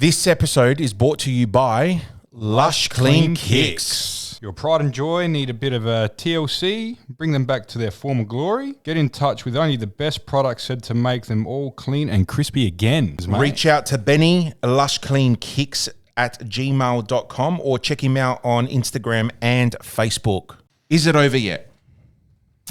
This episode is brought to you by Lush Clean Kicks. Your pride and joy need a bit of a TLC, bring them back to their former glory. Get in touch with only the best products said to make them all clean and crispy again. Reach out to Benny, Lush Clean Kicks at gmail.com or check him out on Instagram and Facebook. Is it over yet?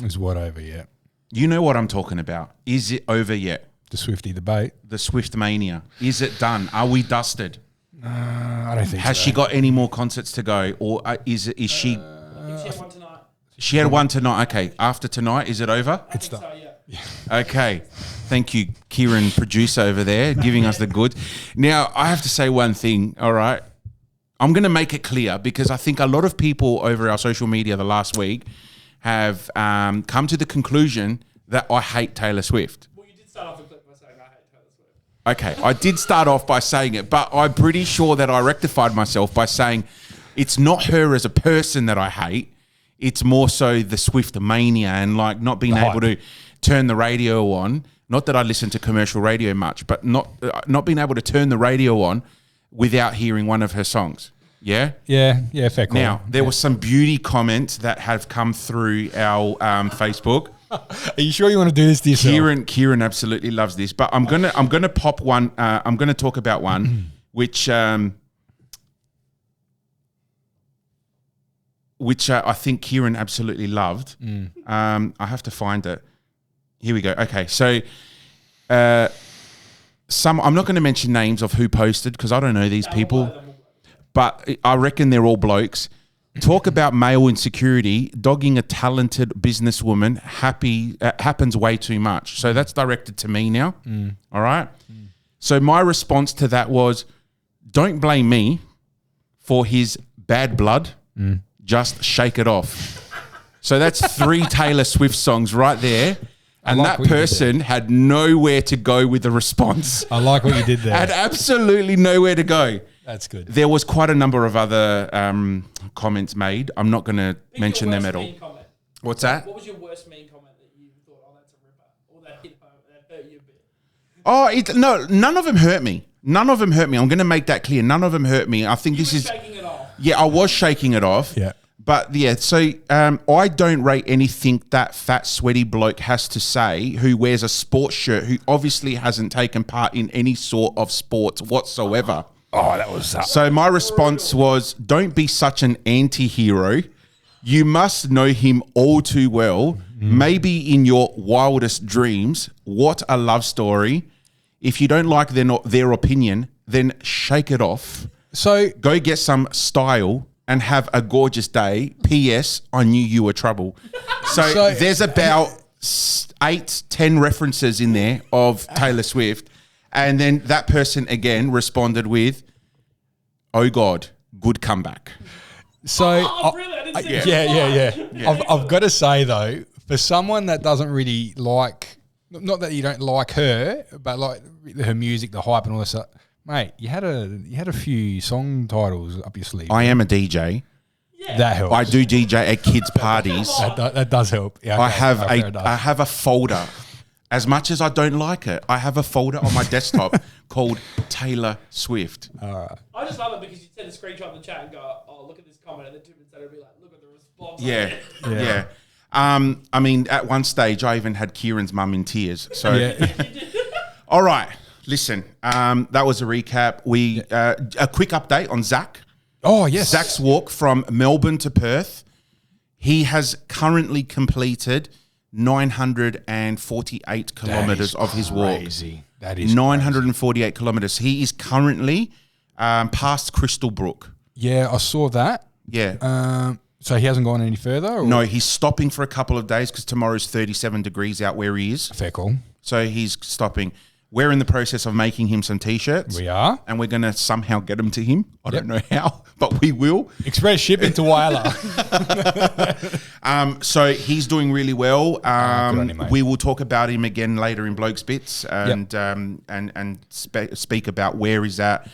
Is what over yet? You know what I'm talking about. Is it over yet? The Swifty debate. The Swifty Mania. Is it done? Are we dusted? I don't think Has so. she got any more concerts to go? Or is she... She had one tonight. She had one tonight. Okay. After tonight, is it over? It's done. So, yeah. Okay. Thank you, Kieran, producer over there, giving us the good. Now, I have to say one thing, all right? I'm going to make it clear because I think a lot of people over our social media the last week have come to the conclusion that I hate Taylor Swift. Well, you did start off the clip by saying I hate Taylor Swift. Okay, I did start off by saying it, but I'm pretty sure that I rectified myself by saying it's not her as a person that I hate. It's more so the Swifty Mania and like not being able to turn the radio on. Not that I listen to commercial radio much, but not being able to turn the radio on without hearing one of her songs. Yeah? Yeah, fair call. Now, there were some beauty comments that have come through our Facebook. Are you sure you want to do this to yourself? Kieran absolutely loves this, but I'm gonna pop one. I'm gonna talk about one which I think Kieran absolutely loved. I have to find it. Here we go. Okay, so I'm not going to mention names of who posted because I don't know these people, but I reckon they're all blokes. Talk about male insecurity, dogging a talented businesswoman happens way too much. So that's directed to me now. All right. So my response to that was, don't blame me for his bad blood. Just shake it off. So that's 3 Taylor Swift songs right there. And like that person had nowhere to go with the response. I like what you did there. Had absolutely nowhere to go. That's good. There was quite a number of other comments made. I'm not going to mention them at all. Comment? What's that? What was your worst mean comment that you thought, oh, that's a ripper? Or that hit home, that hurt you a bit? Oh, no, none of them hurt me. None of them hurt me. I'm going to make that clear. None of them hurt me. I think You this were is... shaking it off. Yeah, I was shaking it off. Yeah. But yeah, so I don't rate anything that fat, sweaty bloke has to say who wears a sports shirt who obviously hasn't taken part in any sort of sports whatsoever. Oh, that was... So my response was, don't be such an anti-hero. You must know him all too well. Maybe in your wildest dreams. What a love story. If you don't like their opinion, then shake it off. So Go get some style and have a gorgeous day. P.S. I knew you were trouble. So there's about 8-10 references in there of Taylor Swift. And then that person again responded with, oh God, good comeback. So Really? I didn't see that. yeah. I've got to say though, for someone that doesn't really like, not that you don't like her, but like her music, the hype and all this stuff, mate, you had a few song titles up your sleeve. I am a DJ. Yeah. That helps. I do DJ at kids' parties. That does help. Yeah, I okay, have a folder. As much as I don't like it, I have a folder on my desktop called Taylor Swift. All right. I just love it because you send a screenshot in the chat and go, oh, look at this comment. And then 2 minutes later, it'll be like, look at the response. Yeah. I mean, at one stage, I even had Kieran's mum in tears. So, all right. Listen, that was a recap. A quick update on Zach. Oh, yes. Zach's walk from Melbourne to Perth. He has currently completed 948 kilometres of his walk. That is 948 kilometres. He is currently past Crystal Brook. Yeah, I saw that. Yeah. So he hasn't gone any further? Or? No, he's stopping for a couple of days because tomorrow's 37 degrees out where he is. Fair call. So he's stopping. We're in the process of making him some T-shirts. We are. And we're going to somehow get them to him. I don't know how, but we will. Express shipping to Whyalla. So he's doing really well. good on him, mate. We will talk about him again later in Blokes Bits and speak about where he's at,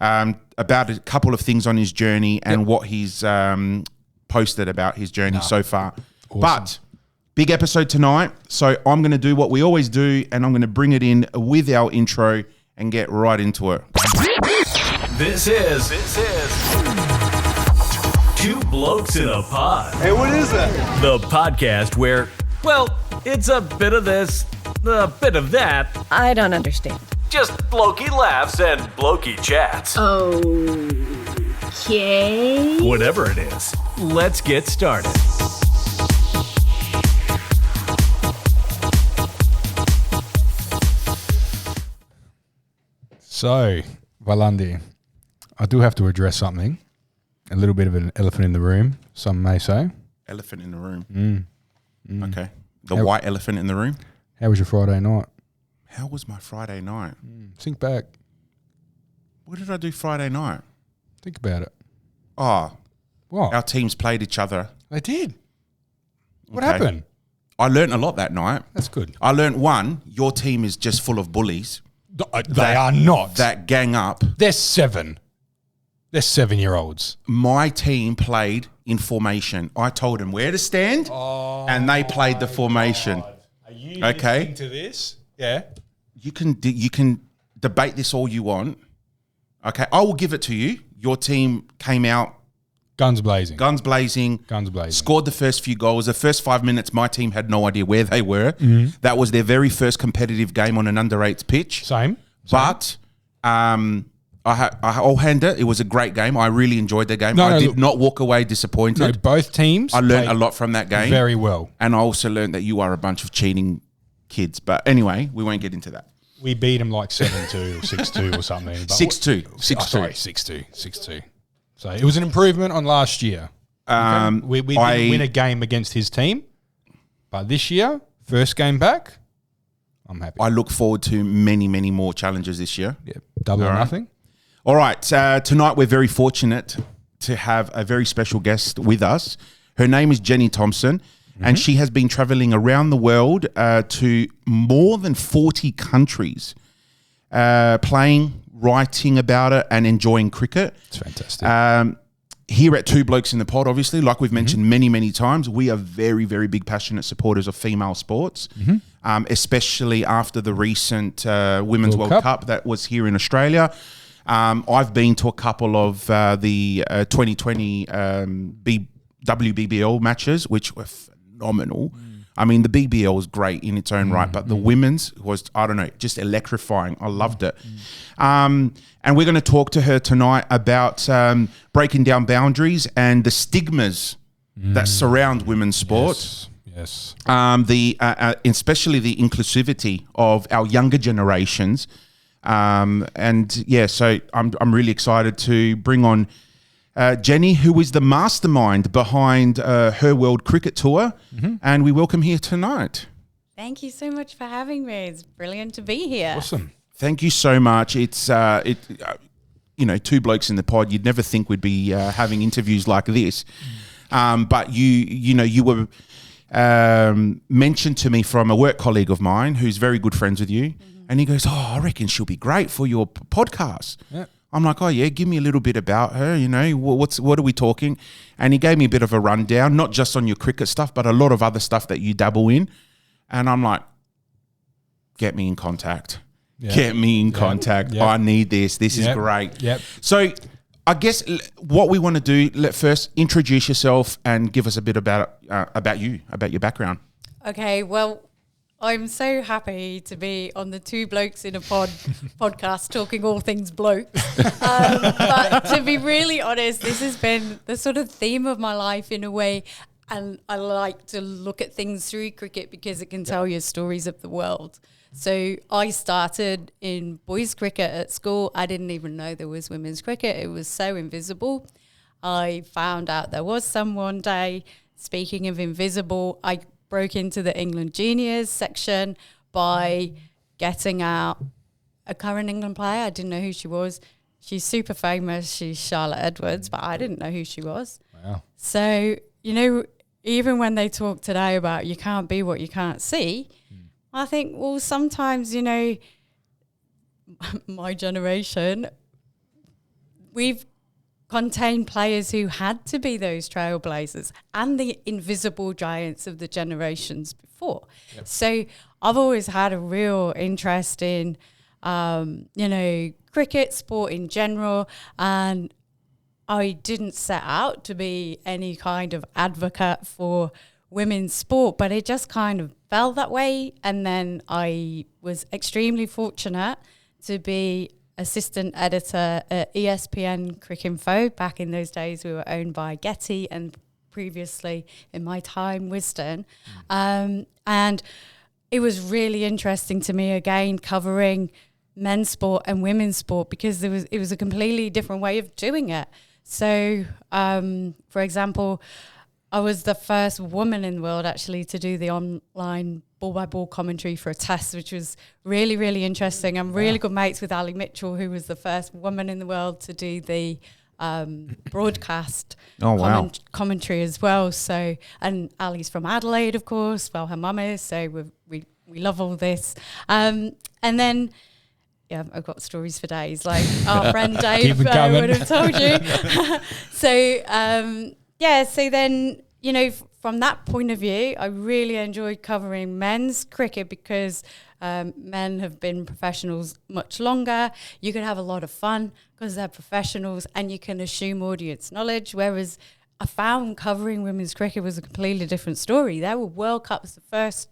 about a couple of things on his journey and what he's posted about his journey so far. Awesome. But big episode tonight. So I'm going to do what we always do, and I'm going to bring it in with our intro and get right into it. This is Two Blokes in a Pod. Hey, what is that? The podcast where, well, it's a bit of this, a bit of that. I don't understand. Just blokey laughs and blokey chats. Okay. Whatever it is, let's get started. So, Valandi, I do have to address something. A little bit of an elephant in the room, some may say. Elephant in the room. Okay. The white elephant in the room. How was your Friday night? How was my Friday night? Think back. What did I do Friday night? Think about it. Oh, What? our teams played each other. They did. What Okay. happened? I learnt a lot that night. That's good. I learnt one, your team is just full of bullies They are not. that gang up. They're 7. They're 7-year-olds. My team played in formation. I told them where to stand, and they played the formation. Are you Okay. listening to this? Yeah. You can debate this all you want. Okay, I will give it to you. Your team came out Guns blazing. guns blazing, Guns blazing. scored the first few goals. The first 5 minutes, my team had no idea where they were. That was their very first competitive game on an under-8s pitch. Same. But I'll hand it. It was a great game. I really enjoyed the game. No, I did look. not walk away disappointed. No, both teams. I learned a played lot from that game. very well. And I also learned that you are a bunch of cheating kids. But anyway, we won't get into that. We beat them like 7-2 or 6-2 or something. But 6-2. Oh, 6-2. sorry, 6-2. So it was an improvement on last year. We didn't win a game against his team, but this year, first game back, I'm happy. I look forward to many, many more challenges this year. Yeah, double or All right. nothing. All right. Tonight, we're very fortunate to have a very special guest with us. Her name is Jenny Thompson, and she has been traveling around the world to more than 40 countries, playing, writing about it, and enjoying cricket. It's fantastic. Here at Two Blokes in the Pod, obviously, like we've mentioned many, many times, we are very, very big passionate supporters of female sports, especially after the recent Women's World Cup that was here in Australia. I've been to a couple of the 2020 WBBL matches, which were phenomenal. I mean, the BBL is great in its own right, but the women's was, I don't know, just electrifying. I loved it. And we're going to talk to her tonight about breaking down boundaries and the stigmas that surround women's sport. Yes. Especially the inclusivity of our younger generations. And yeah, so I'm really excited to bring on Jenny, who is the mastermind behind her World Cricket Tour, and we welcome here tonight. Thank you so much for having me. It's brilliant to be here. Awesome. Thank you so much. It's Two Blokes in the Pod. You'd never think we'd be having interviews like this, but you were mentioned to me from a work colleague of mine who's very good friends with you, and he goes, "Oh, I reckon she'll be great for your podcast." Yeah. I'm like, "Oh yeah, give me a little bit about her. You know, what are we talking?" And he gave me a bit of a rundown, not just on your cricket stuff, but a lot of other stuff that you dabble in. And I'm like, "Get me in contact. Yeah. Get me in contact. Yeah. I need this. This is Yep. great." Yep. So I guess what we want to do, let first introduce yourself and give us a bit about you, about your background. Okay, well, I'm so happy to be on the Two Blokes in a Pod podcast talking all things blokes. But to be really honest, this has been the sort of theme of my life in a way. And I like to look at things through cricket because it can tell you stories of the world. So I started in boys cricket at school. I didn't even know there was women's cricket. It was so invisible. I found out there was some one day. Speaking of invisible, I broke into the England juniors section by getting out a current England player. I didn't know who she was. She's super famous. She's Charlotte Edwards, but I didn't know who she was. Wow. So, even when they talk today about you can't be what you can't see, I think, well, sometimes, my generation, we've contained players who had to be those trailblazers and the invisible giants of the generations before. Yep. So I've always had a real interest in cricket, sport in general. And I didn't set out to be any kind of advocate for women's sport, but it just kind of felt that way. And then I was extremely fortunate to be assistant editor at ESPN Cricinfo. Back in those days, we were owned by Getty, and previously in my time, Wisden. And it was really interesting to me, again, covering men's sport and women's sport, because it was a completely different way of doing it. So, for example, I was the first woman in the world actually to do the online ball-by-ball commentary for a test, which was really, really interesting. I'm really good mates with Ali Mitchell, who was the first woman in the world to do the broadcast commentary as well. So, and Ali's from Adelaide, of course. Well, her mum is, so we love all this. And then... yeah, I've got stories for days. Like our friend Dave would have told you. So then, from that point of view, I really enjoyed covering men's cricket because men have been professionals much longer. You can have a lot of fun because they're professionals and you can assume audience knowledge. Whereas I found covering women's cricket was a completely different story. There were World Cups, the first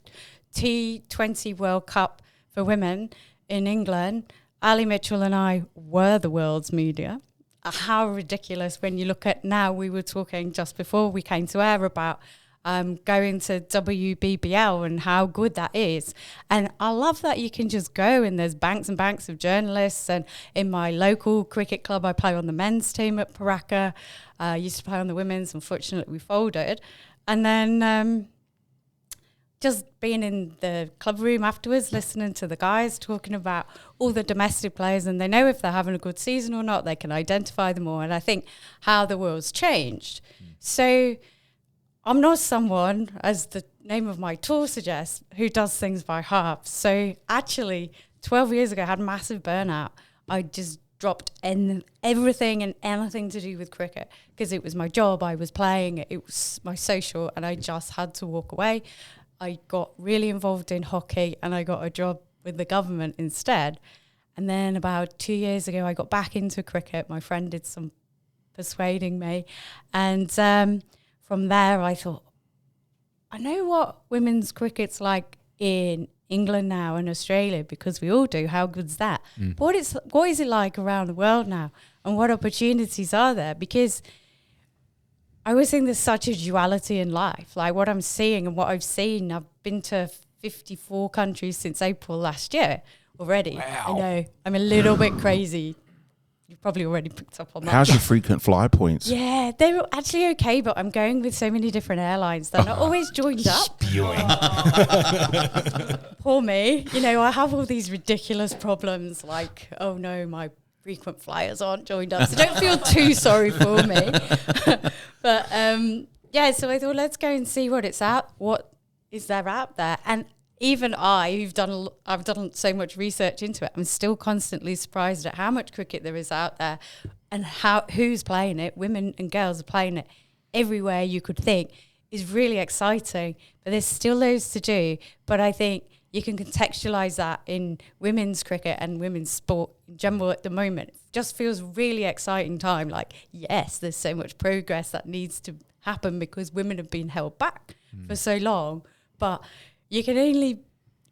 T20 World Cup for women in England. Ali Mitchell and I were the world's media. How ridiculous when you look at now. We were talking just before we came to air about going to WBBL and how good that is. And I love that you can just go and there's banks and banks of journalists. And in my local cricket club, I play on the men's team at Paraka. I used to play on the women's. Unfortunately, we folded. And then just being in the club room afterwards, listening to the guys talking about all the domestic players, and they know if they're having a good season or not, they can identify them all. And I think how the world's changed. So I'm not someone, as the name of my tour suggests, who does things by half. So actually, 12 years ago, I had massive burnout. I just dropped everything and anything to do with cricket because it was my job. I was playing, it was my social, and I just had to walk away. I got really involved in hockey and I got a job with the government instead. And then about 2 years ago, I got back into cricket. My friend did some persuading me. And from there, I thought, I know what women's cricket's like in England now and Australia, because we all do. How good's that? But what is it like around the world now? And what opportunities are there? Because I always think there's such a duality in life. Like what I'm seeing and what I've seen, I've been to 54 countries since April last year already. Wow. I know, I'm a little bit crazy. You've probably already picked up on that. How's your frequent flyer points? Yeah, they're actually okay, but I'm going with so many different airlines. They're not always joined up. Spewing. Poor me. I have all these ridiculous problems like, oh no, my frequent flyers aren't joined up. So don't feel too sorry for me. But so I thought, let's go and see what is there out there. And even I've done so much research into it, I'm still constantly surprised at how much cricket there is out there and who's playing it. Women and girls are playing it everywhere you could think. Is really exciting, but there's still loads to do. But I think you can contextualize that in women's cricket and women's sport in general at the moment. It just feels really exciting time. Like, yes, there's so much progress that needs to happen because women have been held back for so long. But you can only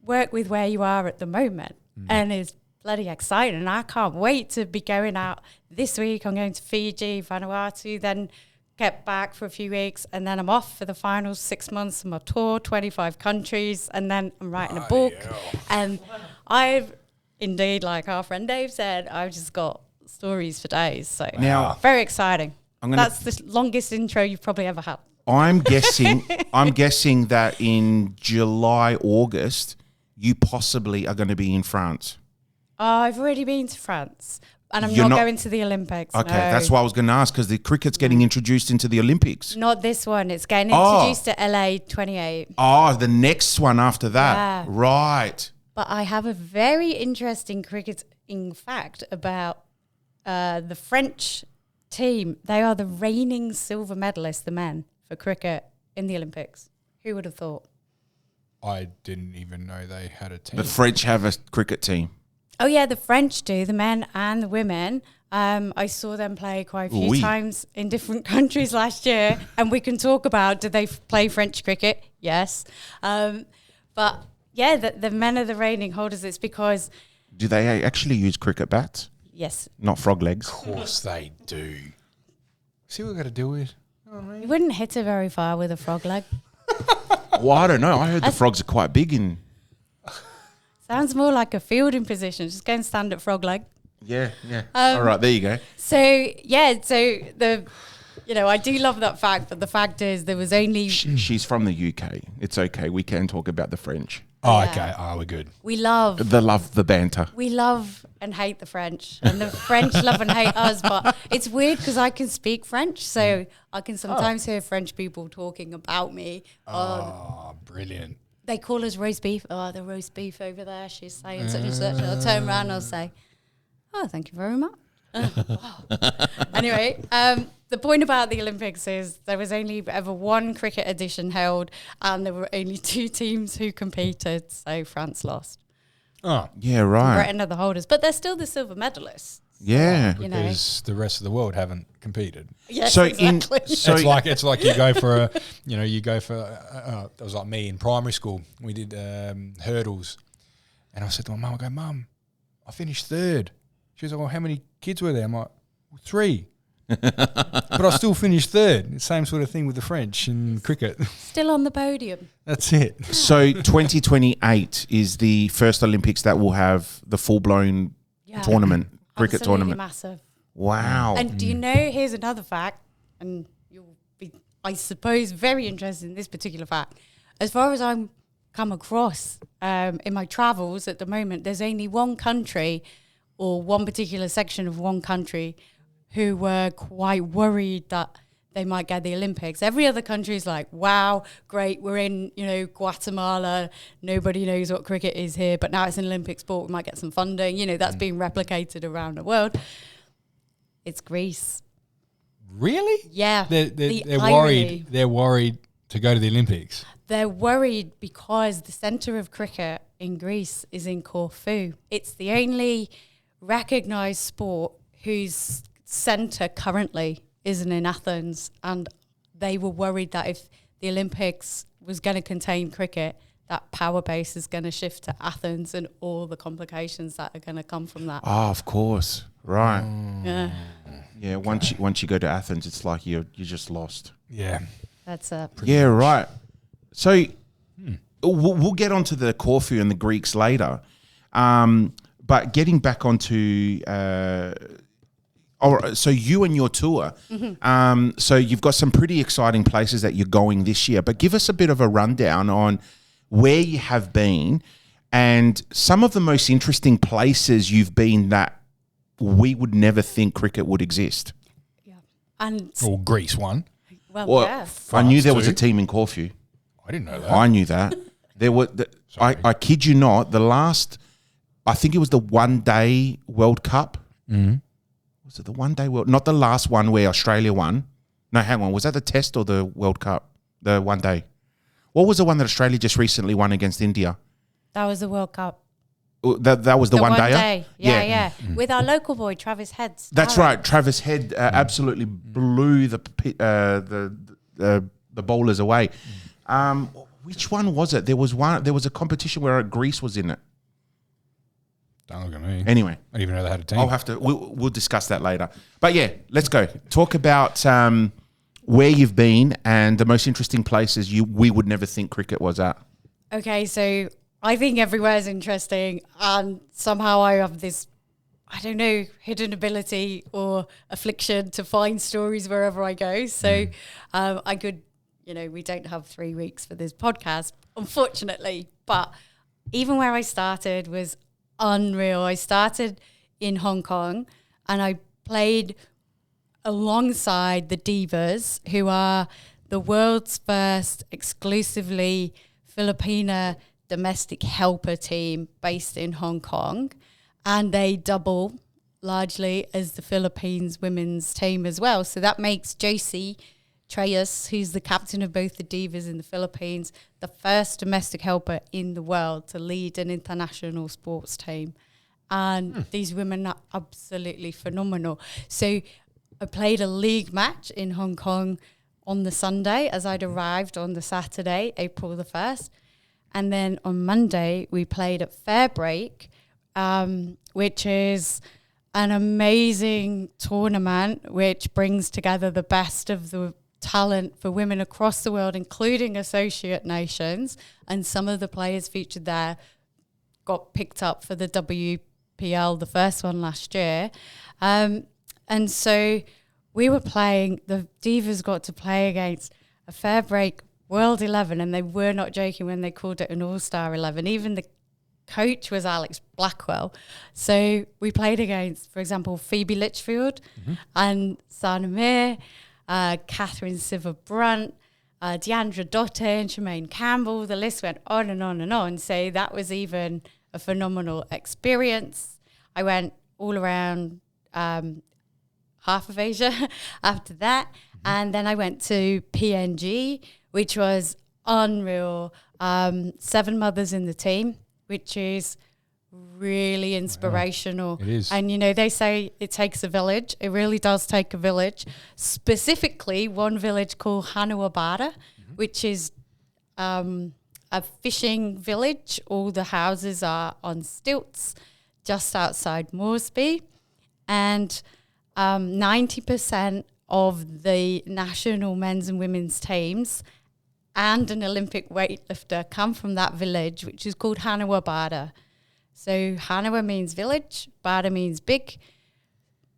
work with where you are at the moment. And it's bloody exciting. And I can't wait to be going out this week. I'm going to Fiji, Vanuatu, then get back for a few weeks, and then I'm off for the final 6 months of my tour, 25 countries, and then I'm writing a book. And I've indeed, like our friend Dave said, I've just got stories for days. So now, very exciting. That's the longest intro you've probably ever had. I'm guessing that in July, August, you possibly are going to be in France. I've already been to France. And I'm not going to the Olympics. Okay, that's why I was going to ask, because the cricket's getting introduced into the Olympics. Not this one. It's getting introduced to LA 28. Oh, the next one after that. Yeah. Right. But I have a very interesting cricketing fact about the French team. They are the reigning silver medalists, the men, for cricket in the Olympics. Who would have thought? I didn't even know they had a team. The French have a cricket team. Oh yeah, the French do, the men and the women. I saw them play quite a few times in different countries last year, and we can talk about, do they play French cricket? Yes. But yeah, the men are the reigning holders. It's because... Do they actually use cricket bats? Yes. Not frog legs? Of course they do. See what we've got to do with? You wouldn't hit it very far with a frog leg. Well, I don't know. I heard the frogs are quite big in... Sounds more like a fielding position. Just go and stand at frog leg. Yeah. All right, there you go. So I do love that fact, but the fact is there was only... She's from the UK. It's okay. We can talk about the French. Oh, Yeah. okay. Oh, we're good. We love The banter. We love and hate the French, and the French love and hate us. But it's weird because I can speak French, so I can sometimes hear French people talking about me. Oh, brilliant. They call us roast beef. Oh, the roast beef over there. She's saying such and such. I'll turn around and I'll say, oh, thank you very much. Anyway, the point about the Olympics is there was only ever one cricket edition held, and there were only 2 teams who competed. So France lost. Oh, Yeah, right. Britain are the holders, but they're still the silver medalists. Yeah. You know. because the rest of the world haven't competed. Yes, So exactly. It's like you go for it was like me in primary school. We did hurdles, and I said to my mum, I go, Mum, I finished 3rd. She was like, well, how many kids were there? I'm like, 3. But I still finished 3rd. The same sort of thing with the French and cricket. Still on the podium. That's it. So 2028 is the first Olympics that will have the full-blown tournament, cricket Absolutely tournament. massive. Wow. And do you know, here's another fact, and you'll be, I suppose, very interested in this particular fact. As far as I'm come across in my travels at the moment, there's only one country or one particular section of one country who were quite worried that they might get the Olympics. Every other country is like, wow, great, we're in, Guatemala, nobody knows what cricket is here, but now it's an Olympic sport, we might get some funding, that's being replicated around the world. It's Greece. Really? Yeah. They're irony. worried. They're worried to go to the Olympics. They're worried because the centre of cricket in Greece is in Corfu. It's the only recognised sport whose centre currently isn't in Athens, and they were worried that if the Olympics was going to contain cricket, that power base is going to shift to Athens and all the complications that are going to come from that. Oh, of course. Right. Yeah, Yeah, once you go to Athens, it's like you're just lost. Yeah. that's Yeah, right. So we'll get onto the Corfu and the Greeks later. But getting back onto... so you and your tour, so you've got some pretty exciting places that you're going this year, but give us a bit of a rundown on where you have been and some of the most interesting places you've been that we would never think cricket would exist. and Or Greece won. Well, yeah. I knew there France was a too. team in Corfu. I didn't know that. I knew that. There were, I kid you not, the last, I think it was the one-day World Cup. Was it the one-day World? Not the last one where Australia won. No, hang on. Was that the Test or the World Cup? The one day. What was the one that Australia just recently won against India? That was the World Cup. That was the one day. Day. Yeah. With our local boy, Travis Head. That's right. Travis Head absolutely blew the bowlers away. Which one was it? There was a competition where Greece was in it. Don't look at me. Anyway, I didn't even know they had a team. I'll have to. We'll discuss that later. But yeah, let's go. Talk about where you've been and the most interesting places we would never think cricket was at. Okay, so I think everywhere is interesting, and somehow I have this, I don't know, hidden ability or affliction to find stories wherever I go. So I could, we don't have 3 weeks for this podcast, unfortunately, but even where I started was unreal. I started in Hong Kong and I played alongside the Divas, who are the world's first exclusively Filipina domestic helper team based in Hong Kong, and they double largely as the Philippines women's team as well. So that makes Josie Treyas, who's the captain of both the Divas in the Philippines, the first domestic helper in the world to lead an international sports team. and these women are absolutely phenomenal. So I played a league match in Hong Kong on the Sunday as I'd arrived on the Saturday, April the 1st. And then on Monday, we played at Fairbreak, which is an amazing tournament which brings together the best of the talent for women across the world, including associate nations. And some of the players featured there got picked up for the WPL, the first one last year. And so we were playing, the Divas got to play against a Fairbreak World 11, and they were not joking when they called it an All-Star 11. Even the coach was Alex Blackwell. So we played against, for example, Phoebe Litchfield and Sana Mir, Catherine Siver-Brunt, Deandra Dotte and Tremaine Campbell. The list went on and on and on. So that was even a phenomenal experience. I went all around half of Asia after that. And then I went to PNG, which was unreal. 7 mothers in the team, which is really inspirational. Wow. It is. And, they say it takes a village. It really does take a village. Specifically, one village called Hanawabara, which is a fishing village. All the houses are on stilts just outside Moresby. And 90% of the national men's and women's teams and an Olympic weightlifter come from that village, which is called Hanawabara. So Hanawa means village, Bada means big,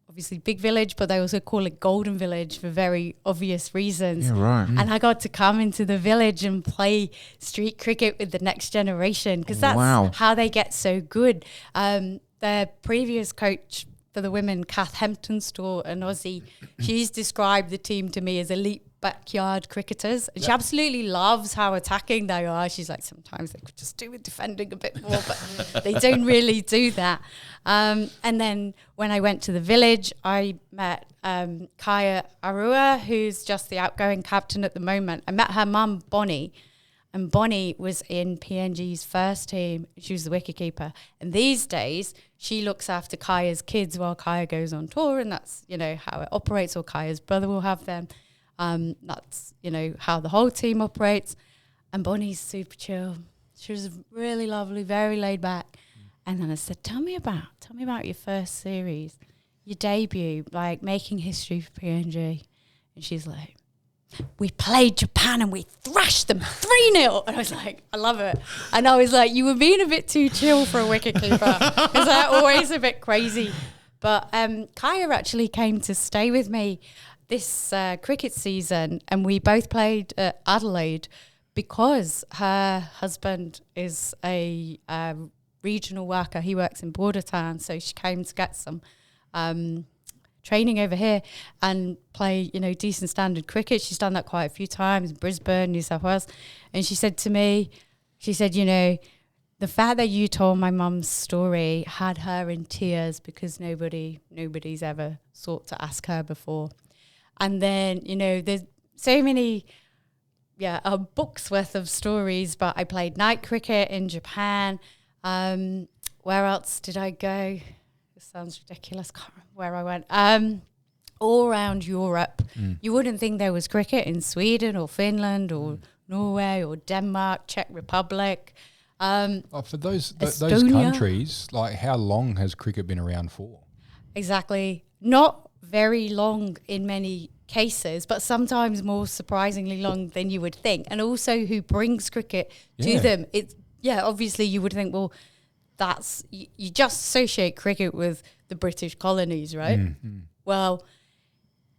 obviously big village, but they also call it Golden Village for very obvious reasons. Yeah, right. And I got to come into the village and play street cricket with the next generation, because that's how they get so good. Their previous coach for the women, Kath Hemptonstall, an Aussie, she's described the team to me as elite backyard cricketers. She absolutely loves how attacking they are. She's like, sometimes they could just do with defending a bit more, but they don't really do that. And then when I went to the village, I met Kaya Arua, who's just the outgoing captain at the moment. I met her mum, Bonnie, and Bonnie was in PNG's first team. She was the wicketkeeper. And these days, she looks after Kaya's kids while Kaya goes on tour, and that's, how it operates, or Kaya's brother will have them. That's, how the whole team operates. And Bonnie's super chill. She was really lovely, very laid back. And then I said, tell me about your first series, your debut, like making history for PNG. And she's like, we played Japan and we thrashed them 3-0. And I was like, I love it. And I was like, you were being a bit too chill for a wicketkeeper, because they're always a bit crazy. But Kaya actually came to stay with me this cricket season, and we both played at Adelaide because her husband is a regional worker. He works in Border Town, so she came to get some training over here and play, decent standard cricket. She's done that quite a few times, Brisbane, New South Wales. And she said to me, the fact that you told my mum's story had her in tears, because nobody's ever sought to ask her before. And then, there's so many, books worth of stories, but I played night cricket in Japan. Where else did I go? This sounds ridiculous. Can't remember where I went. All around Europe. You wouldn't think there was cricket in Sweden or Finland or Norway or Denmark, Czech Republic. For those Estonia. countries, like, how long has cricket been around for? Exactly. Not very long in many cases, but sometimes more surprisingly long than you would think. And also who brings cricket to them. Obviously you would think, well, that's, you just associate cricket with the British colonies, right? Well,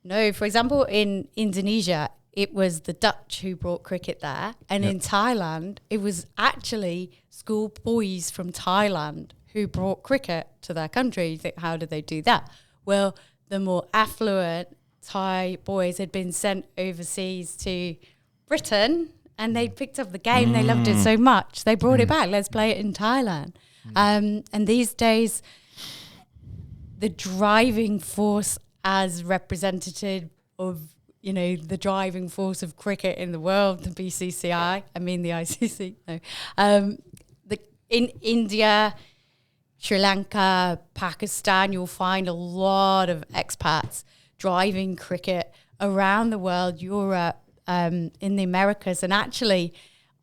no. For example, in Indonesia, it was the Dutch who brought cricket there. And in Thailand, it was actually school boys from Thailand who brought cricket to their country. You think, how did they do that? Well, the more affluent Thai boys had been sent overseas to Britain, and they picked up the game. They loved it so much. They brought it back. Let's play it in Thailand. And these days, the driving force as representative of, the driving force of cricket in the world, the BCCI, I mean the ICC, no. In India, Sri Lanka, Pakistan, you'll find a lot of expats driving cricket around the world, Europe, in the Americas. And actually,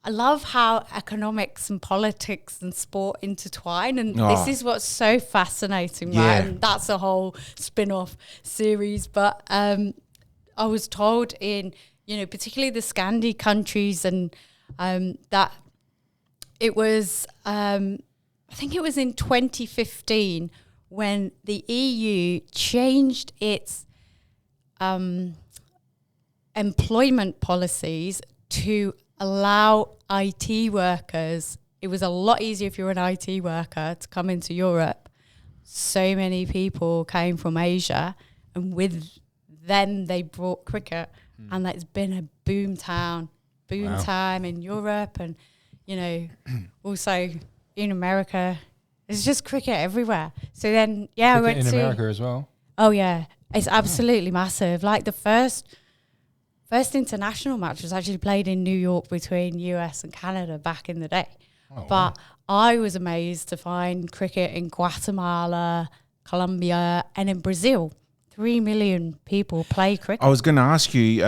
I love how economics and politics and sport intertwine. And this is what's so fascinating, right? Yeah. And that's a whole spin-off series. But I was told in, particularly the Scandi countries and that it was, I think it was in 2015 when the EU changed its employment policies to allow IT workers. It was a lot easier if you're an IT worker to come into Europe. So many people came from Asia, and with them they brought cricket, and that's been a boom time in Europe, and also in America. It's just cricket everywhere. So then, I went in to America as well. Oh yeah, it's absolutely massive. Like the first international match was actually played in New York between US and Canada back in the day. But I was amazed to find cricket in Guatemala, Colombia, and in Brazil. 3 million people play cricket. I was going to ask you,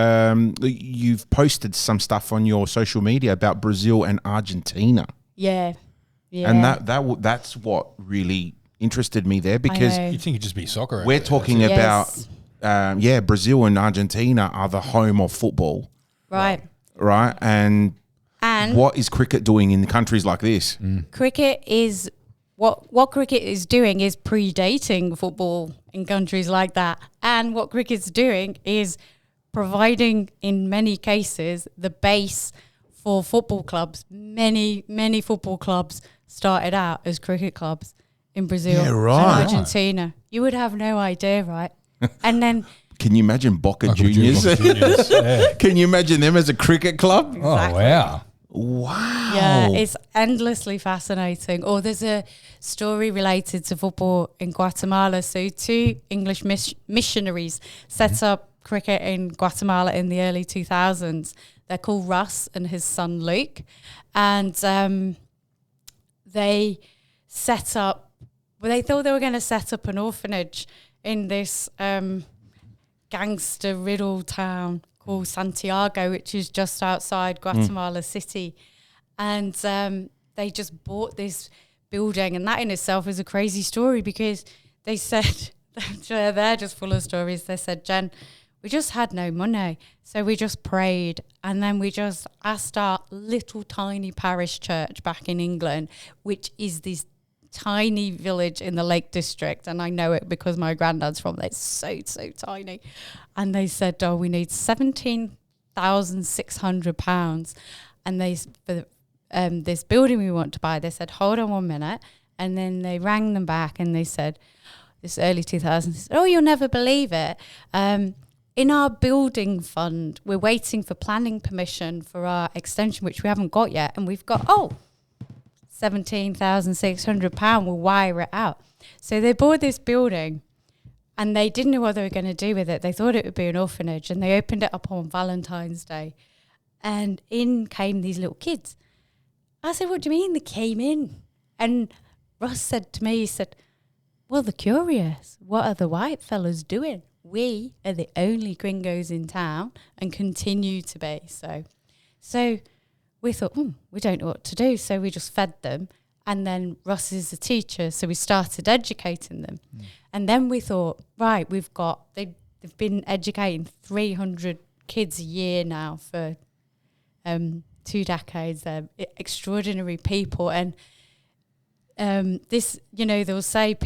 you've posted some stuff on your social media about Brazil and Argentina. Yeah. And that's what really interested me there, because I know. You'd think it'd just be soccer. we're talking Yes. about, Brazil and Argentina are the home of football, Right. right? And And what is cricket doing in countries like this? cricket is what cricket is doing is predating football in countries like that. And what cricket's doing is providing, in many cases, the base for football clubs. Many football clubs started out as cricket clubs in Brazil Yeah, right. and Argentina. You would have no idea, right? And then Can you imagine Boca Boca Juniors? Juniors, yeah. Can you imagine them as a cricket club? Oh, wow. Wow. yeah, it's endlessly fascinating. Or there's a story related to football in Guatemala. So 2 English missionaries set up cricket in Guatemala in the early 2000s. They're called Russ and his son Luke. And they set up, they thought they were going to set up an orphanage in this gangster riddle town called Santiago, which is just outside Guatemala City. And they just bought this building, and that in itself is a crazy story, because they said, they're just full of stories. They said, Jen, we just had no money, so we just prayed, and then we just asked our little tiny parish church back in England, which is this tiny village in the Lake District, and I know it because my granddad's from there. It's so tiny. And they said, we need £17,600, and they for this building we want to buy. They said, hold on 1 minute, and then they rang them back, and they said, this early 2000s, you'll never believe it. In our building fund, we're waiting for planning permission for our extension, which we haven't got yet, and we've got £17,600, we'll wire it out. So they bought this building, and they didn't know what they were going to do with it. They thought it would be an orphanage, and they opened it up on Valentine's Day, and in came these little kids. I said, what do you mean they came in? And Ross said to me, he said, well, they're curious. What are the white fellas doing? We are the only gringos in town and continue to be. So we thought, we don't know what to do. So we just fed them. And then Ross is a teacher, so we started educating them. And then we thought, right, they've been educating 300 kids a year now for 2 decades. They're extraordinary people. And they'll say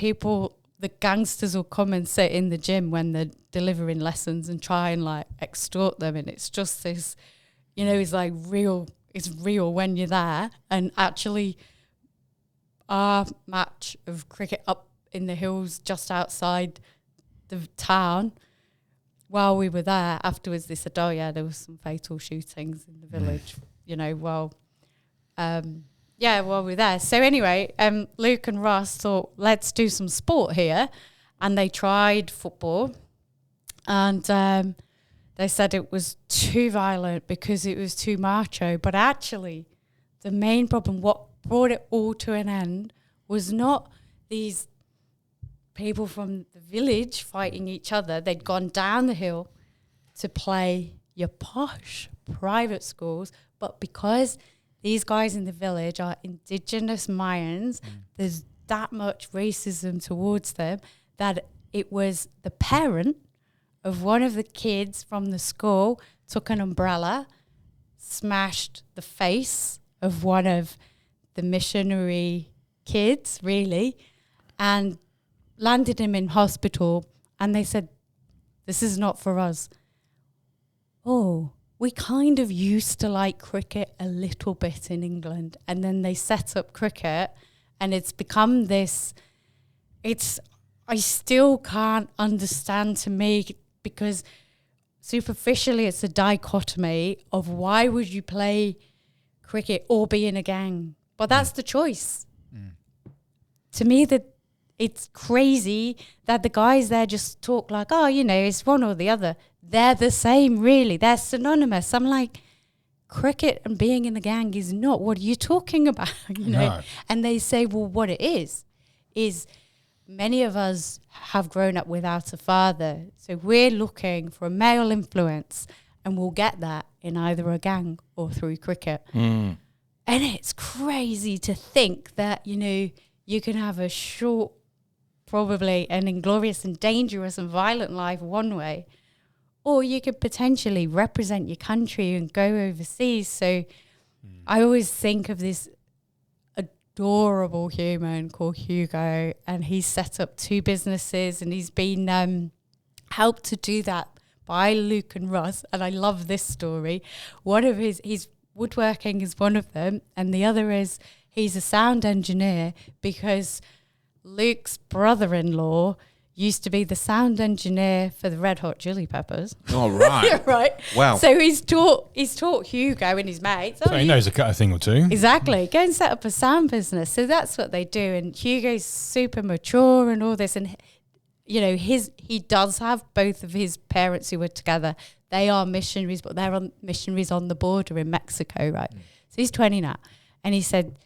the gangsters will come and sit in the gym when they're delivering lessons and try and extort them. And it's just this, it's real. It's real when you're there. And actually, our match of cricket up in the hills just outside the town, while we were there, afterwards they said, there was some fatal shootings in the village, while we were there. So anyway, Luke and Ross thought, let's do some sport here. And they tried football. And they said it was too violent because it was too macho. But actually, the main problem, what brought it all to an end, was not these people from the village fighting each other. They'd gone down the hill to play your posh private schools, but because these guys in the village are indigenous Mayans, there's that much racism towards them that it was the parent of one of the kids from the school took an umbrella, smashed the face of one of the missionary kids, really, and landed him in hospital. And they said, this is not for us. Oh, we kind of used to like cricket a little bit in England. And then they set up cricket and it's become this, I still can't understand to me, because superficially it's a dichotomy of why would you play cricket or be in a gang? But that's the choice. To me, that it's crazy that the guys there just talk like, oh, you know, it's one or the other. They're the same, really. They're synonymous. I'm like, cricket and being in the gang is not. What are you talking about? You know? No. And they say, well, what it is many of us have grown up without a father. So we're looking for a male influence, and we'll get that in either a gang or through cricket. And it's crazy to think that, you know, you can have a short, probably an inglorious and dangerous and violent life one way, or you could potentially represent your country and go overseas. So I always think of this adorable human called Hugo, and he's set up 2 businesses, and he's been helped to do that by Luke and Russ. And I love this story. One of his woodworking is one of them, and the other is he's a sound engineer, because Luke's brother-in-law used to be the sound engineer for the Red Hot Chili Peppers. Oh, right. Right. Wow. So he's taught Hugo and his mates. So he knows a thing or two. Exactly. Go and set up a sound business. So that's what they do. And Hugo's super mature and all this. And, you know, he does have both of his parents who were together. They are missionaries, but they're missionaries on the border in Mexico, right? So he's 20 now. And he said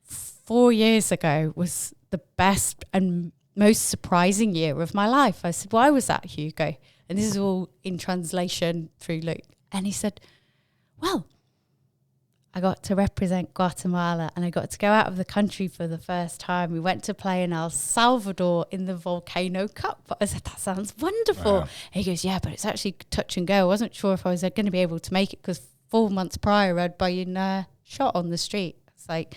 4 years ago was the best and most surprising year of my life. I said, why was that, Hugo? And this is all in translation through Luke. And he said, well, I got to represent Guatemala and I got to go out of the country for the first time. We went to play in El Salvador in the Volcano Cup. I said, that sounds wonderful. Wow. And he goes, yeah, but it's actually touch and go. I wasn't sure if I was going to be able to make it because 4 months prior I'd been shot on the street. It's like,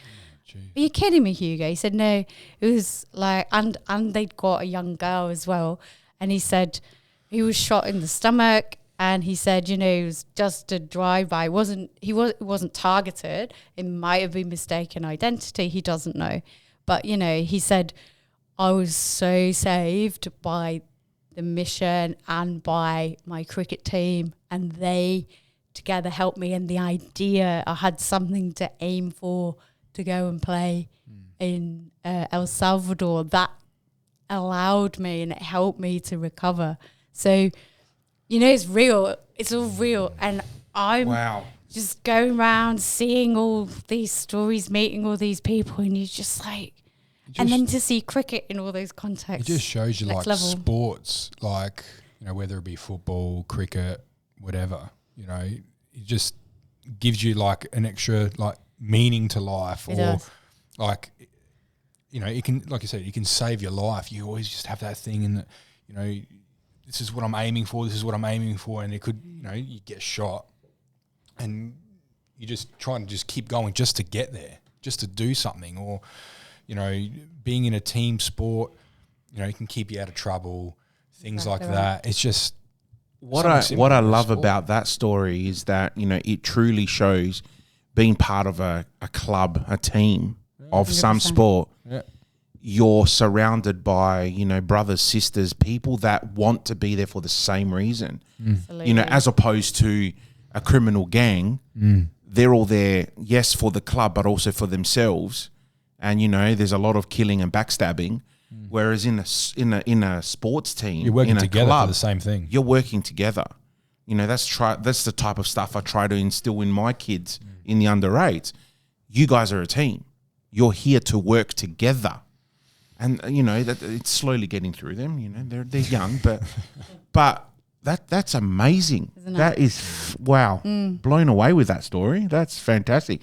are you kidding me, Hugo? He said, no, it was like, and they'd got a young girl as well. And he said he was shot in the stomach. And he said, you know, it was just a drive-by. It wasn't targeted. It might have been mistaken identity. He doesn't know. But, you know, he said, I was so saved by the mission and by my cricket team. And they together helped me. And the idea, I had something to aim for, to go and play in El Salvador, that allowed me and it helped me to recover. So, you know, it's real. It's all real. And I'm just going around seeing all these stories, meeting all these people, and you're just like, and then to see cricket in all those contexts. It just shows you like level. sports, like, you know, whether it be football, cricket, whatever, you know, it just gives you like an extra like meaning to life, It or does. like, you know, it can, like you said, you can save your life. You always just have that thing in that, you know, this is what I'm aiming for. This is what I'm aiming for. And it could, you know, you get shot and you just try and just keep going just to get there, just to do something. Or, you know, being in a team sport, you know, it can keep you out of trouble, things Exactly like that. It's just What something I similar to love sport. about that story is that, you know, it truly shows being part of a club, a team of some 100%. sport. Yeah. You're surrounded by, you know, brothers, sisters, people that want to be there for the same reason. Absolutely. You know, as opposed to a criminal gang, they're all there, yes, for the club, but also for themselves. And, you know, there's a lot of killing and backstabbing. Whereas in a sports team, You're working in a together club, for the same thing. you're working together. You know, that's the type of stuff I try to instill in my kids in the under 8s. You guys are a team. You're here to work together. and that it's slowly getting through them. They're young, but that's amazing. Isn't it? That is wow, blown away with that story. That's fantastic.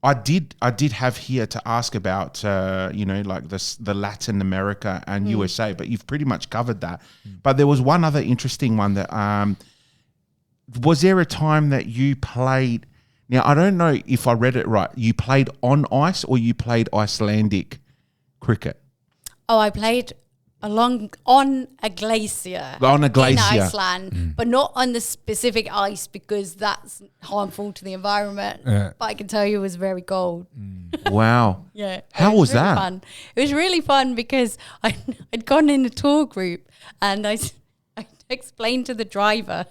I did have here to ask about like the Latin America and USA, but you've pretty much covered that. But there was one other interesting one that was there a time that you played? Now I don't know if I read it right. You played on ice or you played Icelandic cricket? Oh, I played on a glacier. On a glacier. In Iceland, but not on the specific ice because that's harmful to the environment. Yeah. But I can tell you it was very cold. Wow. Yeah. How it was really that? Fun. It was really fun because I'd gone in a tour group and I explained to the driver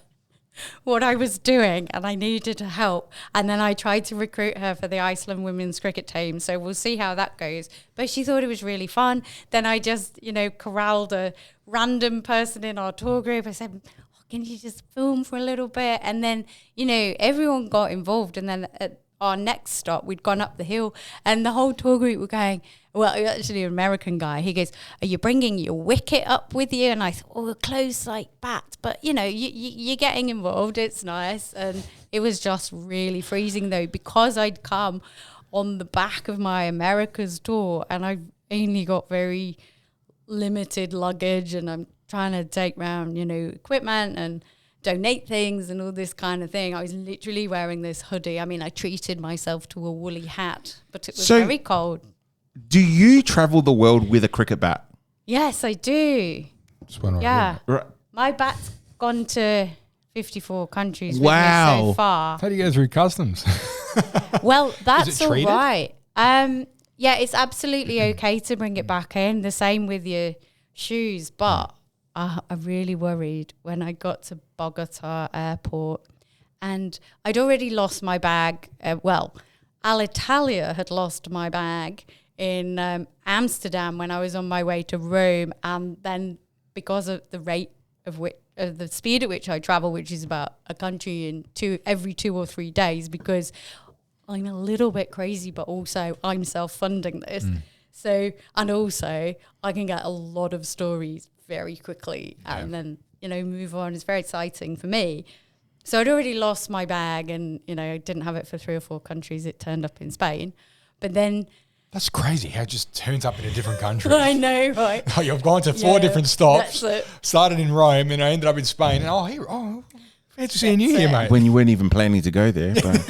what I was doing and I needed to help. And then I tried to recruit her for the Iceland women's cricket team. So we'll see how that goes. But she thought it was really fun. Then I just, corralled a random person in our tour group. I said, can you just film for a little bit? And then, everyone got involved. And then at our next stop, we'd gone up the hill and the whole tour group were going, well, actually an American guy, he goes, are you bringing your wicket up with you? And I thought, oh, close like bats. But, you're getting involved. It's nice. And it was just really freezing, though, because I'd come on the back of my America's tour and I only got very limited luggage and I'm trying to take around, equipment and donate things and all this kind of thing. I was literally wearing this hoodie. I mean, I treated myself to a woolly hat, but it was very cold. Do you travel the world with a cricket bat? Yes, I do. Yeah. Right. My bat's gone to 54 countries with Wow. me so far. How do you go through customs? Well, that's all treated? right. Yeah, it's absolutely okay to bring it back in. The same with your shoes. But I really worried when I got to Bogota airport and I'd already lost my bag. Alitalia had lost my bag in Amsterdam when I was on my way to Rome. And then because of the rate of which, the speed at which I travel, which is about a country in every 2 or 3 days, because I'm a little bit crazy, but also I'm self-funding this. So, and also I can get a lot of stories very quickly and then, move on. It's very exciting for me. So I'd already lost my bag and, I didn't have it for 3 or 4 countries. It turned up in Spain. But then... That's crazy how it just turns up in a different country. I know, right? Oh, you've gone to 4 different stops, that's it. started in Rome and I ended up in Spain. And fancy seeing you here, mate. When you weren't even planning to go there. But.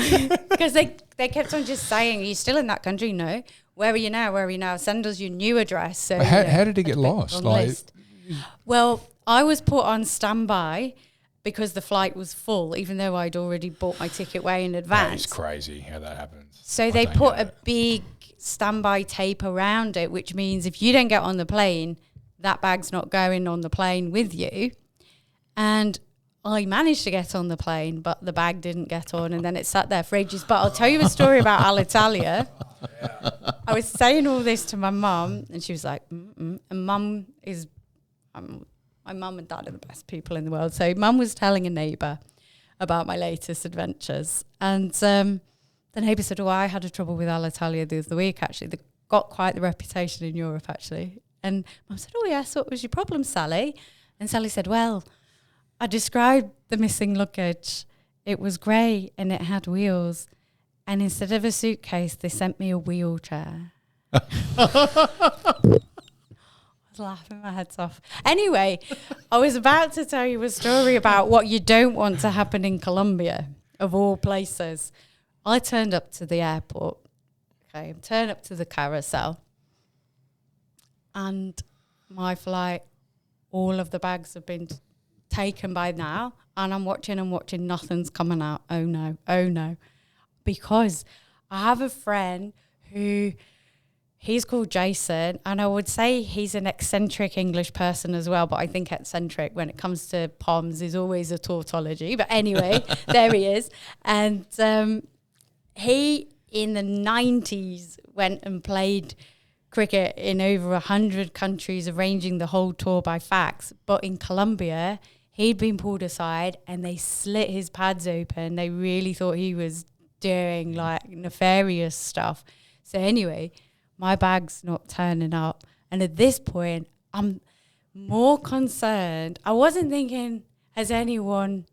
Because they kept on just saying, are you still in that country? No. Where are you now? Where are you now? Send us your new address. So But how did it get lost? Well, I was put on standby because the flight was full, even though I'd already bought my ticket way in advance. It's crazy how that happens. So they put a big standby tape around it, which means if you don't get on the plane, that bag's not going on the plane with you. And I managed to get on the plane, but the bag didn't get on, and then it sat there for ages. But I'll tell you a story about Alitalia. I was saying all this to my mum, and she was like, And mum is... my mum and dad are the best people in the world. So mum was telling a neighbour about my latest adventures. And the neighbour said, I had a trouble with Alitalia the other week, actually. They got quite the reputation in Europe, actually. And mum said, yes, what was your problem, Sally? And Sally said, well, I described the missing luggage. It was grey and it had wheels. And instead of a suitcase, they sent me a wheelchair. Laughing my heads off. Anyway, I was about to tell you a story about what you don't want to happen in Colombia, of all places. I turned up to the airport. Okay, I turned up to the carousel. And my flight, all of the bags have been taken by now. And I'm watching, nothing's coming out. Oh no. Because I have a friend who... He's called Jason, and I would say he's an eccentric English person as well, but I think eccentric when it comes to POMs is always a tautology. But anyway, there he is. And he, in the 90s, went and played cricket in over 100 countries, arranging the whole tour by fax. But in Colombia, he'd been pulled aside and they slit his pads open. They really thought he was doing like nefarious stuff. So anyway... my bag's not turning up. And at this point, I'm more concerned. I wasn't thinking, has anyone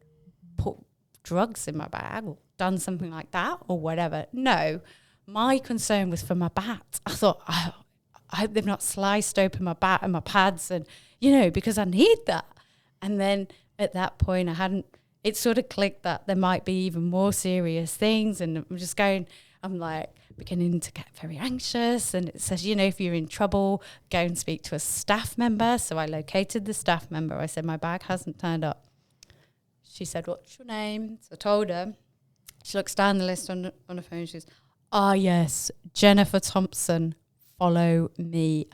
put drugs in my bag or done something like that or whatever? No, my concern was for my bat. I thought, I hope they've not sliced open my bat and my pads, and because I need that. And then at that point, it sort of clicked that there might be even more serious things. And I'm like beginning to get very anxious. And it says, if you're in trouble, go and speak to a staff member. So I located the staff member. I said, my bag hasn't turned up. She said, what's your name? So I told her. She looks down the list on the phone. She goes, yes, Jennifer Thompson. Follow me.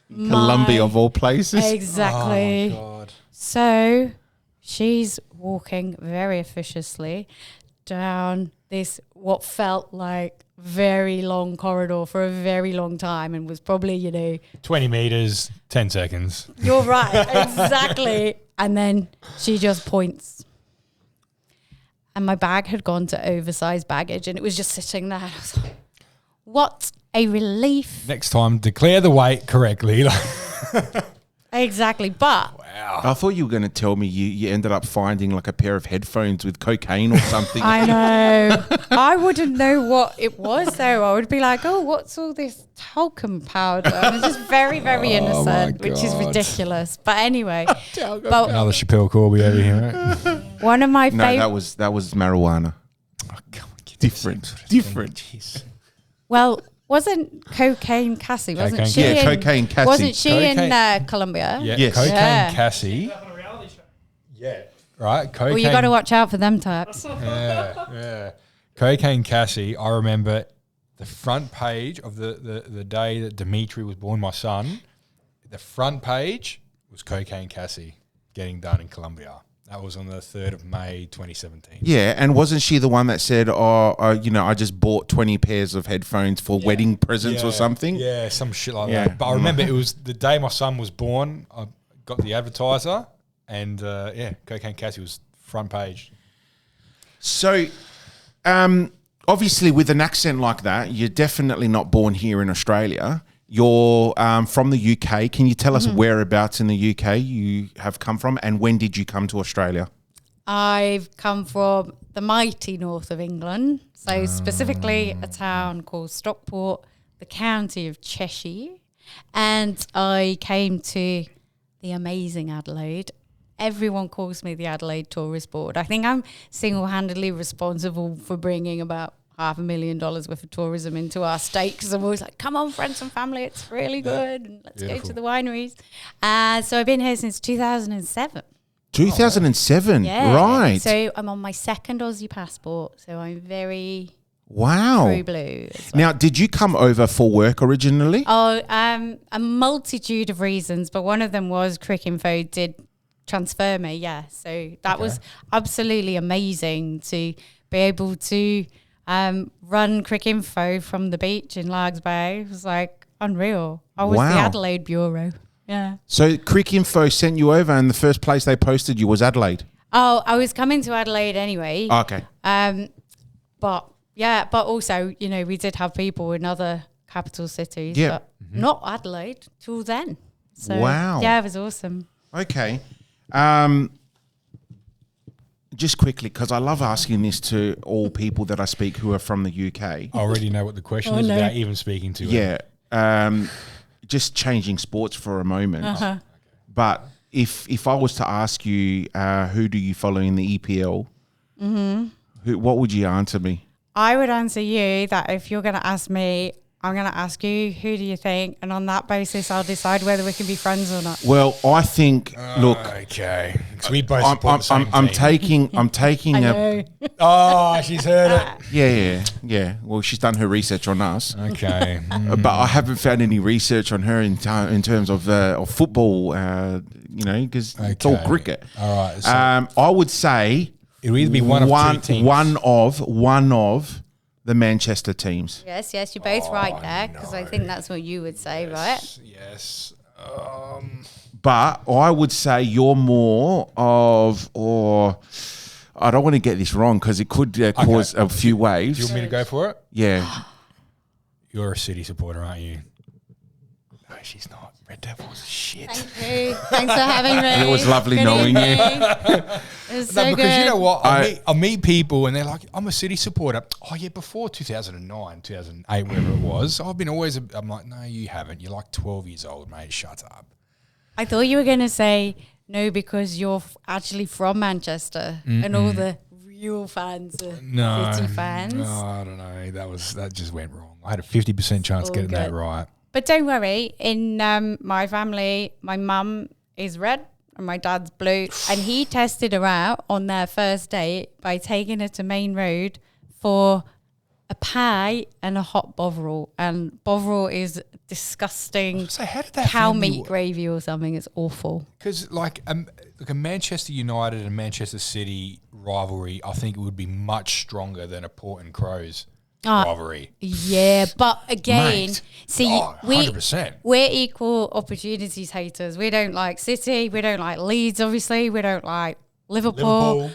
Colombia of all places. Exactly. Oh, God. So she's walking very officiously down this what felt like very long corridor for a very long time, and was probably 20 meters, 10 seconds. You're right, exactly. And then she just points, and my bag had gone to oversized baggage, and it was just sitting there. I was like, what a relief. Next time, declare the weight correctly. Exactly, but I thought you were going to tell me you ended up finding like a pair of headphones with cocaine or something. I know. I wouldn't know what it was, though. I would be like, what's all this talcum powder? And it's just very, very innocent, which is ridiculous. But anyway. Another Chappelle Corby over here, right? One of my favorite. No, that was marijuana. Oh, come on, Different. Jeez. Well, wasn't Cocaine Cassie? Wasn't Cocaine she? Yeah, Cocaine Cassie. Wasn't she Cocaine- in Colombia? Yeah, Yes. Cocaine Yeah. Cassie. On a reality show. Yeah. Right, Cocaine. Well, you got to watch out for them types. Yeah. Cocaine Cassie, I remember the front page of the day that Dimitri was born, my son. The front page was Cocaine Cassie getting done in Colombia. That was on the 3rd of May, 2017. Yeah, and wasn't she the one that said, I just bought 20 pairs of headphones for wedding presents or something? Yeah, some shit like Yeah. that. But I remember it was the day my son was born. I got the advertiser, and Cocaine Cassie was front page. So, obviously, with an accent like that, you're definitely not born here in Australia. You're from the UK. Can you tell us whereabouts in the UK you have come from, and when did you come to Australia? I've come from the mighty north of England, so specifically a town called Stockport, the county of Cheshire, and I came to the amazing Adelaide. Everyone calls me the Adelaide Tourist Board. I think I'm single-handedly responsible for bringing about $500,000 worth of tourism into our state, because I'm always like, come on, friends and family, it's really good, and let's go to the wineries. So I've been here since 2007. 2007, Yeah. right. So I'm on my second Aussie passport, so I'm very Wow. true blue as well. Now, did you come over for work originally? A multitude of reasons, but one of them was Cricinfo did transfer me, yeah. So that was absolutely amazing to be able to run Cricinfo from the beach in Largs Bay. It was like unreal. I was the Adelaide Bureau. Yeah. So Cricinfo sent you over, and the first place they posted you was Adelaide. Oh, I was coming to Adelaide anyway. Okay. But also, we did have people in other capital cities, Yeah. but not Adelaide till then. So Wow. yeah, it was awesome. Okay. Just quickly, because I love asking this to all people that I speak who are from the UK. I already know what the question is without even speaking to Yeah. Just changing sports for a moment. But if I was to ask you, who do you follow in the EPL? What would you answer me? I would answer you that if you're going to ask me, I'm going to ask you, who do you think? And on that basis, I'll decide whether we can be friends or not. Well, I think, look, Okay. Because we both support the same I'm team. taking I a know. Oh, she's heard it. yeah. Well, she's done her research on us, Okay. but I haven't found any research on her in terms of football. Because it's all Okay. cricket. All right. So I would say it'll either be one of two teams. one of the Manchester teams. Yes, you're both right there, because I think that's what you would say, right? Yes. But I would say you're more of, I don't want to get this wrong because it could cause a few waves. Do you want me to go for it? Yeah. You're a City supporter, aren't you? No, she's not. Red Devils are shit. Thank you. Thanks for having me. It was lovely knowing you. It was so No, because you know what? I I meet people and they're like, I'm a City supporter. Oh, yeah, before 2009, 2008, whatever it was. I'm like, no, you haven't. You're like 12 years old, mate. Shut up. I thought you were going to say no because you're actually from Manchester and all the real fans are City fans. No, I don't know. That just went wrong. I had a 50% chance of getting that right. But don't worry, in my family, my mum is red and my dad's blue. And he tested her out on their first date by taking her to Main Road for a pie and a hot bovril. And bovril is disgusting. So how did that cow meat gravy or something? It's awful. Because like a Manchester United and Manchester City rivalry, I think it would be much stronger than a Port and Crows rivalry. Yeah, but again, Mate. see, 100%. we're equal opportunities haters. We don't like City. We don't like Leeds, obviously. We don't like Liverpool.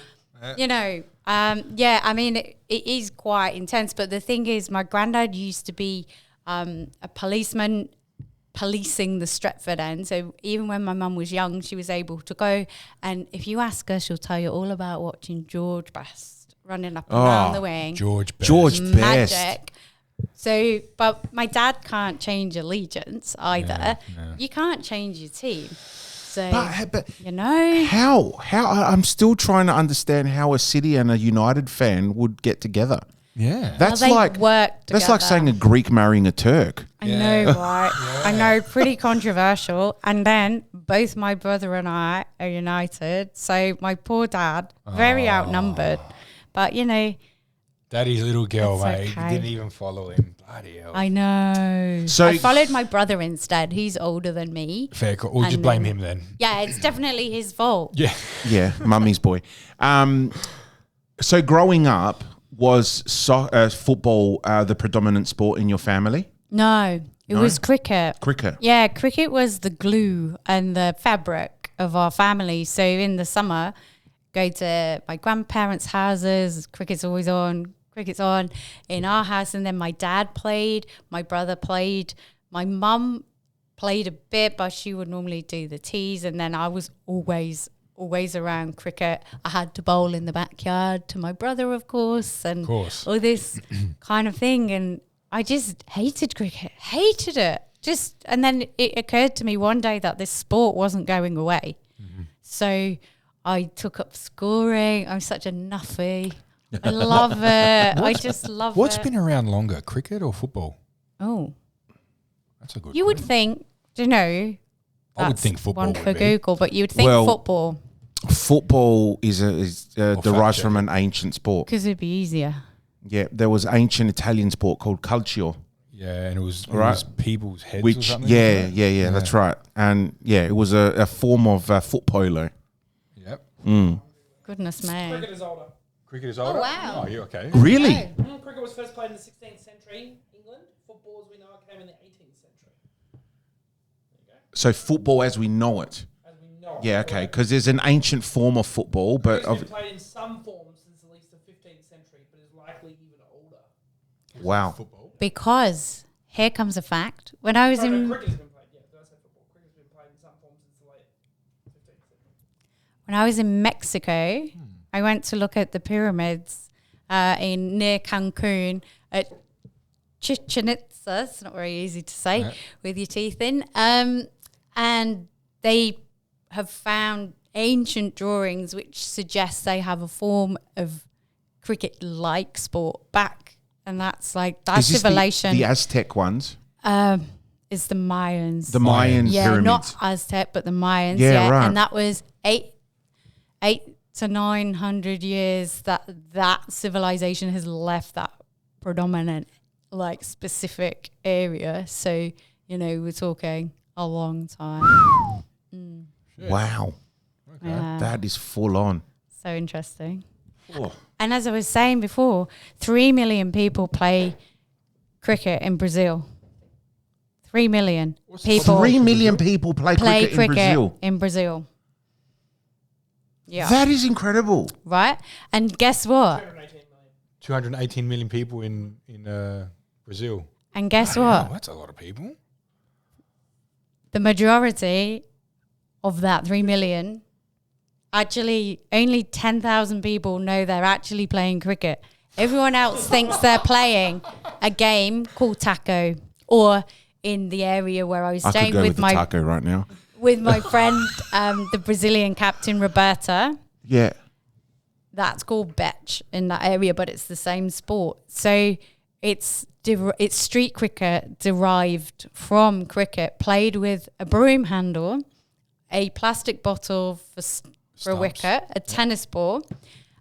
You know, I mean, it is quite intense. But the thing is, my granddad used to be a policeman policing the Stretford end. So even when my mum was young, she was able to go. And if you ask her, she'll tell you all about watching George Best running up and down the wing. George Best. Magic. So, but my dad can't change allegiance either. Yeah. You can't change your team. So, but you know. how I'm still trying to understand how a City and a United fan would get together. Yeah. That's Well, they like work that's like together. saying a Greek marrying a Turk. I know, right? I know, pretty controversial. And then both my brother and I are United. So my poor dad, very outnumbered. But, you know. Daddy's little girl, That's mate. okay. Didn't even follow him. Bloody hell. I know. So- I followed my brother instead. He's older than me. Fair call. We'll just And blame then- him then. Yeah, it's definitely his fault. Yeah. Yeah, mummy's boy. So growing up, was football the predominant sport in your family? No, it was cricket. Cricket. Yeah, cricket was the glue and the fabric of our family. So in the summer, go to my grandparents' houses, cricket's always on, cricket's on in our house. And then my dad played, my brother played, my mum played a bit, but she would normally do the tees. And then I was always around cricket. I had to bowl in the backyard to my brother, of course, and all this kind of thing. And I just hated cricket, hated it. And then it occurred to me one day that this sport wasn't going away. So I took up scoring. I'm such a nuffy. I love it. I just love it. What's been around longer, cricket or football? Oh, That's a good you would question. think, I think would think football one would for be. Google, but you would think football Football is derives fact from an ancient sport. because it'd be easier. Yeah, there was ancient Italian sport called calcio, Yeah, and it was Right. people's heads or which something. yeah, that's right. And yeah, it was a form of foot polo. Yep. Goodness me. Cricket is older. Cricket is older? wow. Oh, you okay? Really? Cricket was first played in the 16th century, England. Football, as we know, it came in the 18th century. So football as we know it. As we know. Yeah, okay, because there's an ancient form of football, but It's been played in some form since at least the 15th century, but is likely even older. wow. Football. Because here comes a fact. When I was Sorry, in cricket's been played. Yeah, did I say football? Cricket's been played in some form since the late 15th century. Mexico, I went to look at the pyramids near Cancun at Chichen Itza. It's not very easy to say with your teeth in. And they have found ancient drawings which suggest they have a form of cricket-like sport back. And that's like, that Is this civilization the Aztec ones? is the Mayans. The Mayan yeah, pyramids. not Aztec, but the Mayans. Yeah, Yeah, right. And that was 800 to 900 years that civilization has left that predominant, like, specific area. So, we're talking a long time. Wow. Yeah, That is full on. so interesting. Oh. And as I was saying before, 3 million people play cricket in Brazil. 3 million people 3 million people play cricket in Brazil. in Brazil. Yeah. That is incredible. Right? And guess what? 218 million people in Brazil. And guess Wow, what? that's a lot of people. The majority of that 3 million, actually only 10,000 people know they're actually playing cricket. Everyone else thinks they're playing a game called taco, or in the area where I was I could staying go with with the my taco right now. with my friend, the Brazilian captain Roberta. Yeah. That's called betch in that area, but it's the same sport. So it's street cricket derived from cricket, played with a broom handle, a plastic bottle for a wicket, a tennis ball.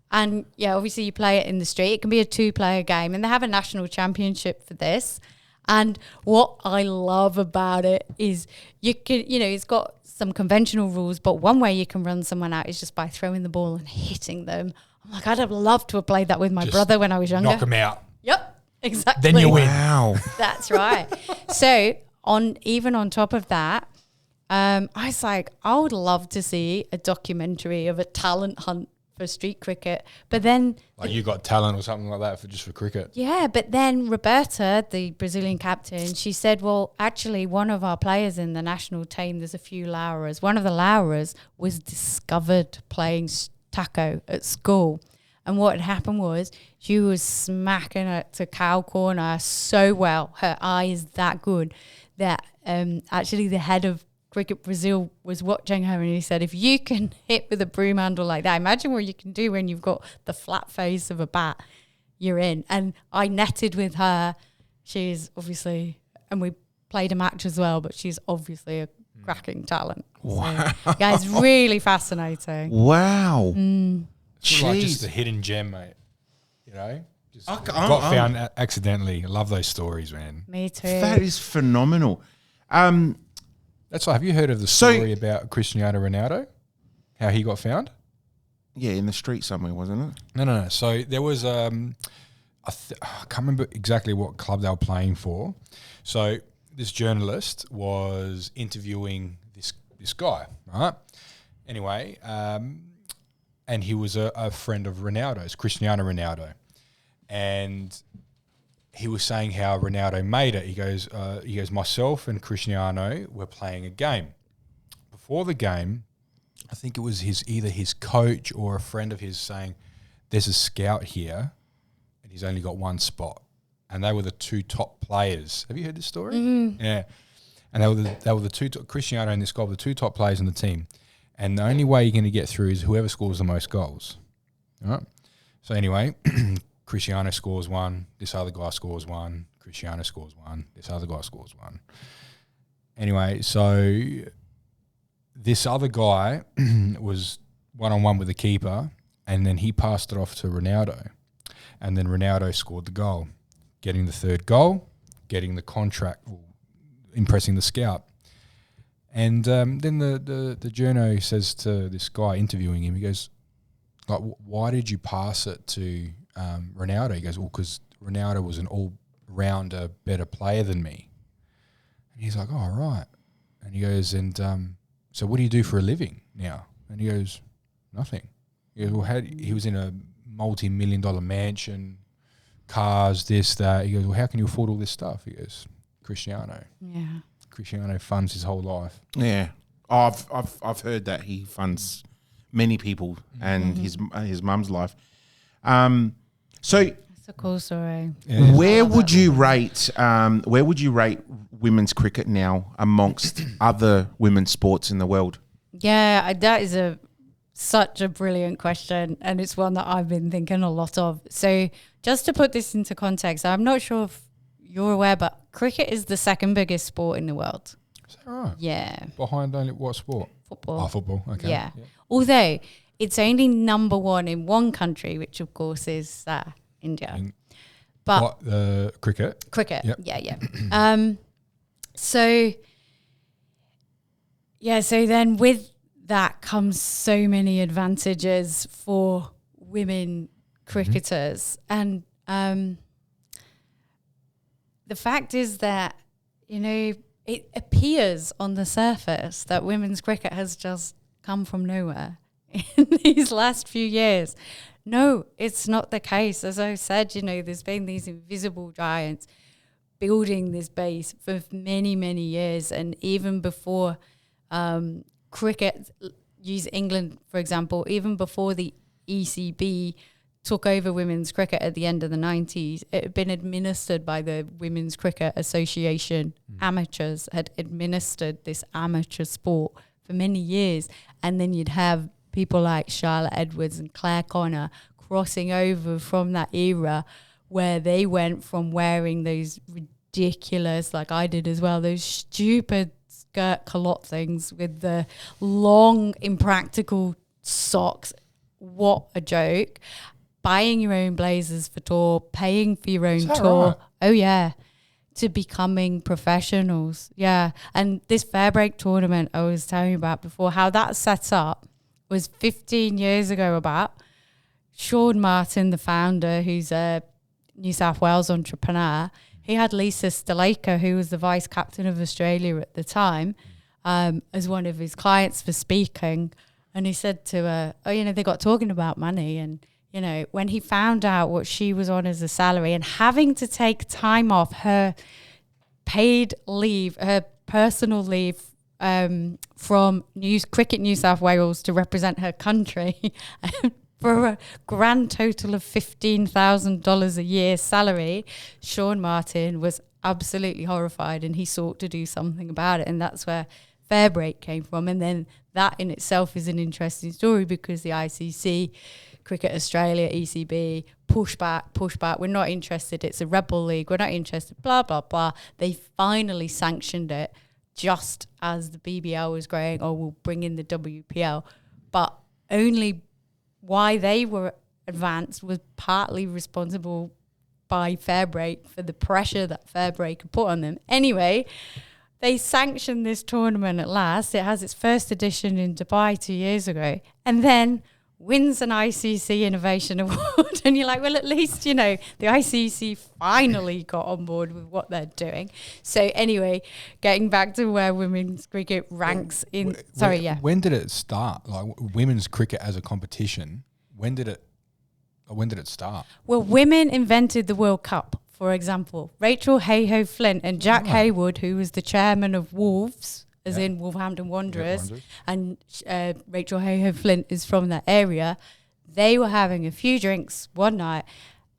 And yeah, obviously you play it in the street. It can be a 2-player game, and they have a national championship for this. And what I love about it is you can, it's got some conventional rules, but one way you can run someone out is just by throwing the ball and hitting them. I'm like, I'd have loved to have played that with my brother when I was younger. Knock them out. Yep, exactly. Then you win. Wow. That's right. So on top of that, I was like, I would love to see a documentary of a talent hunt for street cricket. But then Like you got talent or something like that for cricket. yeah, but then Roberta, the Brazilian captain, she said, well, actually one of our players in the national team, there's a few Lauras. One of the Lauras was discovered playing taco at school. And what had happened was she was smacking it to cow corner so well. Her eye is that good that actually the head of Cricket Brazil was watching her, and he said, if you can hit with a broom handle like that, imagine what you can do when you've got the flat face of a bat, you're in. And I netted with her. She's obviously, and we played a match as well, but she's obviously a cracking talent. Wow. So, yeah, it's really fascinating. Wow. It's like just Jeez. a hidden gem, mate. You know? Just I'm- got found accidentally. I love those stories, man. Me too. That is phenomenal. That's why, have you heard of the So- story about Cristiano Ronaldo? How he got found? Yeah, in the street somewhere, wasn't it? No. So there was, I can't remember exactly what club they were playing for. So this journalist was interviewing this guy, right? Anyway, and he was a friend of Ronaldo's, Cristiano Ronaldo. And he was saying how Ronaldo made it. He goes, myself and Cristiano were playing a game. Before the game, I think it was either his coach or a friend of his saying, there's a scout here and he's only got one spot. And they were the two top players. Have you heard this story? Mm-hmm. Yeah. And they were the two Cristiano and this guy were the two top players on the team. And the only way you're going to get through is whoever scores the most goals. All right. So anyway, Cristiano scores one, this other guy scores one, Cristiano scores one, this other guy scores one. Anyway, so this other guy was one-on-one with the keeper, and then he passed it off to Ronaldo. And then Ronaldo scored the goal, getting the third goal, getting the contract, impressing the scout. And then the journo says to this guy interviewing him, he goes, like, why did you pass it to Ronaldo? He goes, well, because Ronaldo was an all-rounder better player than me. And he's like, oh, right. And he goes, and so what do you do for a living now? And he goes, nothing. He goes, well, he was in a multi-million-dollar mansion, cars, this, that. He goes, well, how can you afford all this stuff? He goes, Cristiano. Yeah. Cristiano funds his whole life. Yeah. Oh, I've heard that he funds many people and his mum's life. So It's a cool story. Yeah. where would you rate women's cricket now amongst other women's sports in the world? Yeah, that is such a brilliant question, and it's one that I've been thinking a lot of. So just to put this into context, I'm not sure if you're aware, but cricket is the second biggest sport in the world. Is that right? Yeah. Behind only what sport? Football. Oh, football. Okay. Yeah. Although it's only number one in one country, which of course is India. But What, cricket? cricket. Yep. Yeah. So then with that comes so many advantages for women cricketers. And the fact is that, it appears on the surface that women's cricket has just come from nowhere. in these last few years. No, it's not the case. As I said, there's been these invisible giants building this base for many, many years. And even before cricket, use England, for example, even before the ECB took over women's cricket at the end of the 90s, it had been administered by the Women's Cricket Association. Amateurs had administered this amateur sport for many years. And then you'd have people like Charlotte Edwards and Claire Connor crossing over from that era where they went from wearing those ridiculous, like I did as well, those stupid skirt culotte things with the long, impractical socks. What a joke. Buying your own blazers for tour, paying for your own tour. Right? Oh, yeah. To becoming professionals. Yeah. And this Fairbreak tournament I was telling you about before, how that sets up was 15 years ago about. Sean Martin, the founder, who's a New South Wales entrepreneur, he had Lisa Sthalekar, who was the vice captain of Australia at the time, as one of his clients for speaking. And he said to her, they got talking about money. And, when he found out what she was on as a salary and having to take time off her paid leave, her personal leave from Cricket New South Wales to represent her country for a grand total of $15,000 a year salary, Sean Martin was absolutely horrified and he sought to do something about it. And that's where Fairbreak came from. And then that in itself is an interesting story because the ICC, Cricket Australia, ECB, push back, we're not interested, it's a rebel league, we're not interested, blah, blah, blah. They finally sanctioned it just as the BBL was growing, we'll bring in the WPL. But only why they were advanced was partly responsible by Fairbreak for the pressure that Fairbreak had put on them. Anyway, they sanctioned this tournament at last. It has its first edition in Dubai 2 years ago. And then wins an ICC Innovation Award. And you're like, well, at least, the ICC finally got on board with what they're doing. So anyway, getting back to where women's cricket ranks in... When did it start? Like women's cricket as a competition, when did it start? Well, women invented the World Cup, for example. Rachel Hayhoe Flint and Jack Haywood, who was the chairman of Wolves, as in Wolverhampton Wanderers, and Rachel Hayhoe Flint is from that area. They were having a few drinks one night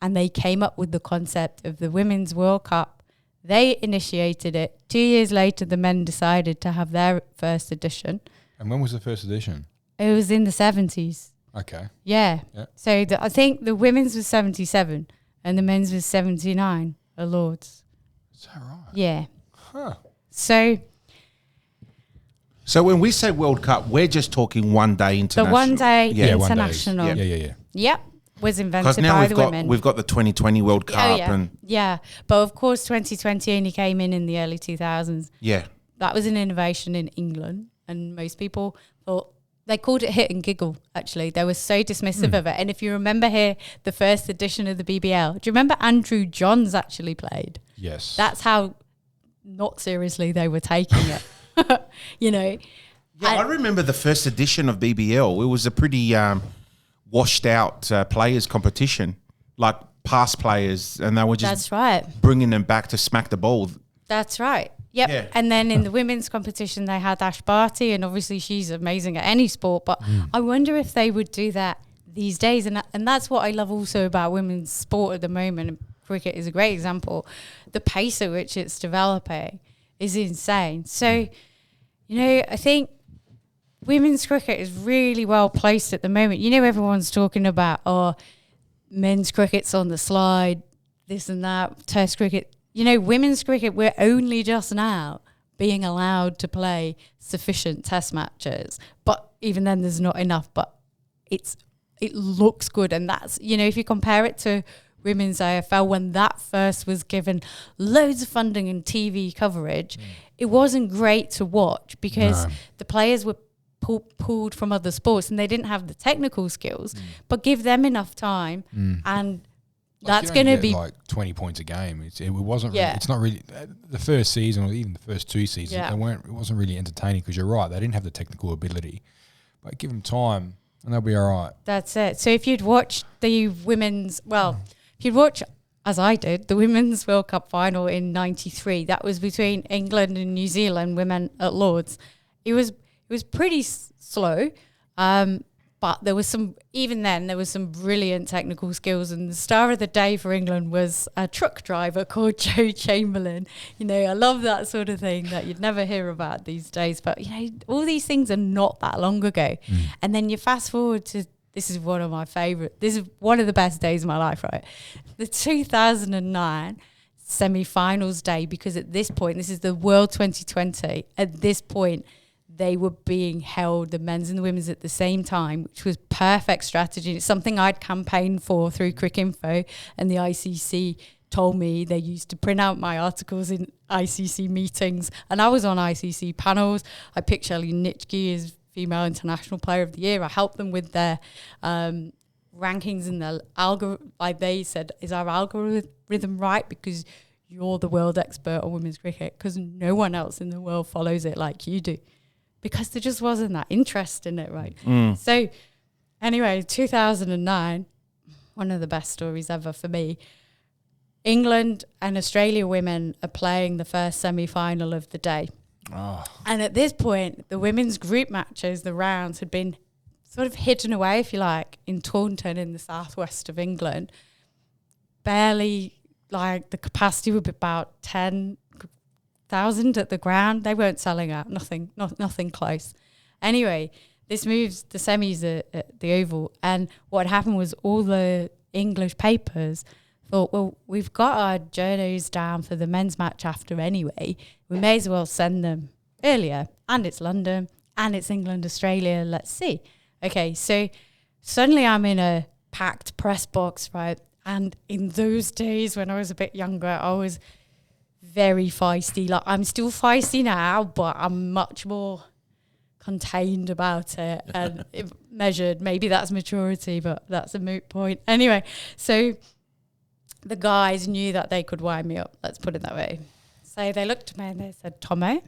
and they came up with the concept of the Women's World Cup. They initiated it. 2 years later, the men decided to have their first edition. And when was the first edition? It was in the 70s. Okay. Yeah. So I think the women's was 77 and the men's was 79 at Lords. Is that right? Yeah. Huh. So when we say World Cup, we're just talking one day international. The one day international. 1 day. Yeah. Yep. Was invented Because now by the women. we've got the 2020 World Cup. But of course 2020 only came in the early 2000s. Yeah. That was an innovation in England and most people thought, they called it hit and giggle, actually. They were so dismissive of it. And if you remember here, the first edition of the BBL, do you remember Andrew Johns actually played? Yes. That's how not seriously they were taking it. Yeah, I remember the first edition of BBL. It was a pretty washed out players competition, like past players, and they were just bringing them back to smack the ball. That's right. Yep. Yeah. And then in the women's competition, they had Ash Barty, and obviously she's amazing at any sport. But I wonder if they would do that these days. And that's what I love also about women's sport at the moment. And cricket is a great example. The pace at which it's developing is insane. So, I think women's cricket is really well placed at the moment. Everyone's talking about, men's cricket's on the slide, this and that, test cricket. Women's cricket, we're only just now being allowed to play sufficient test matches. But even then, there's not enough. But it looks good. And that's, if you compare it to women's AFL, when that first was given loads of funding and TV coverage, it wasn't great to watch because the players were pulled from other sports and they didn't have the technical skills. But give them enough time and that's going to be like 20 points a game. It wasn't. Really, it's not really the first season or even the first two seasons. It wasn't really entertaining because you're right. They didn't have the technical ability, but give them time. And they'll be all right. That's it. So if you'd watch the women's, if you'd watch, as I did, the Women's World Cup final in '93, that was between England and New Zealand women at Lord's. It was pretty slow, but there was some brilliant technical skills, and the star of the day for England was a truck driver called Joe Chamberlain. You know, I love that sort of thing that you'd never hear about these days, but you know, all these things are not that long ago. And then you fast forward to, this is one of the best days of my life, right? The 2009 semi-finals day, because at this point, this is the World 2020, at this point, they were being held, the men's and the women's, at the same time, which was perfect strategy. It's something I'd campaigned for through Cricinfo, and the ICC told me they used to print out my articles in ICC meetings, and I was on ICC panels. I picked Shelley Nitschke as Female International Player of the Year. I helped them with their rankings in the algorithm. Like they said, is our algorithm right? Because you're the world expert on women's cricket, because no one else in the world follows it like you do. Because there just wasn't that interest in it, right? So anyway, 2009, one of the best stories ever for me. England and Australia women are playing the first semi-final of the day. Oh. And at this point, the women's group matches, the rounds, had been sort of hidden away, if you like, in Taunton in the southwest of England. Barely, like, the capacity would be about 10,000 at the ground. They weren't selling out, nothing close. Anyway, this moves the semis at the Oval, and what happened was all the English papers thought, well, we've got our journos down for the men's match after anyway. We may as well send them earlier, and it's London, and it's England, Australia, let's see. Okay, so suddenly I'm in a packed press box, right? And in those days when I was a bit younger, I was very feisty. Like, I'm still feisty now, but I'm much more contained about it and measured. Maybe that's maturity, but that's a moot point. Anyway, so the guys knew that they could wind me up. Let's put it that way. So they looked at me and they said, Tomo,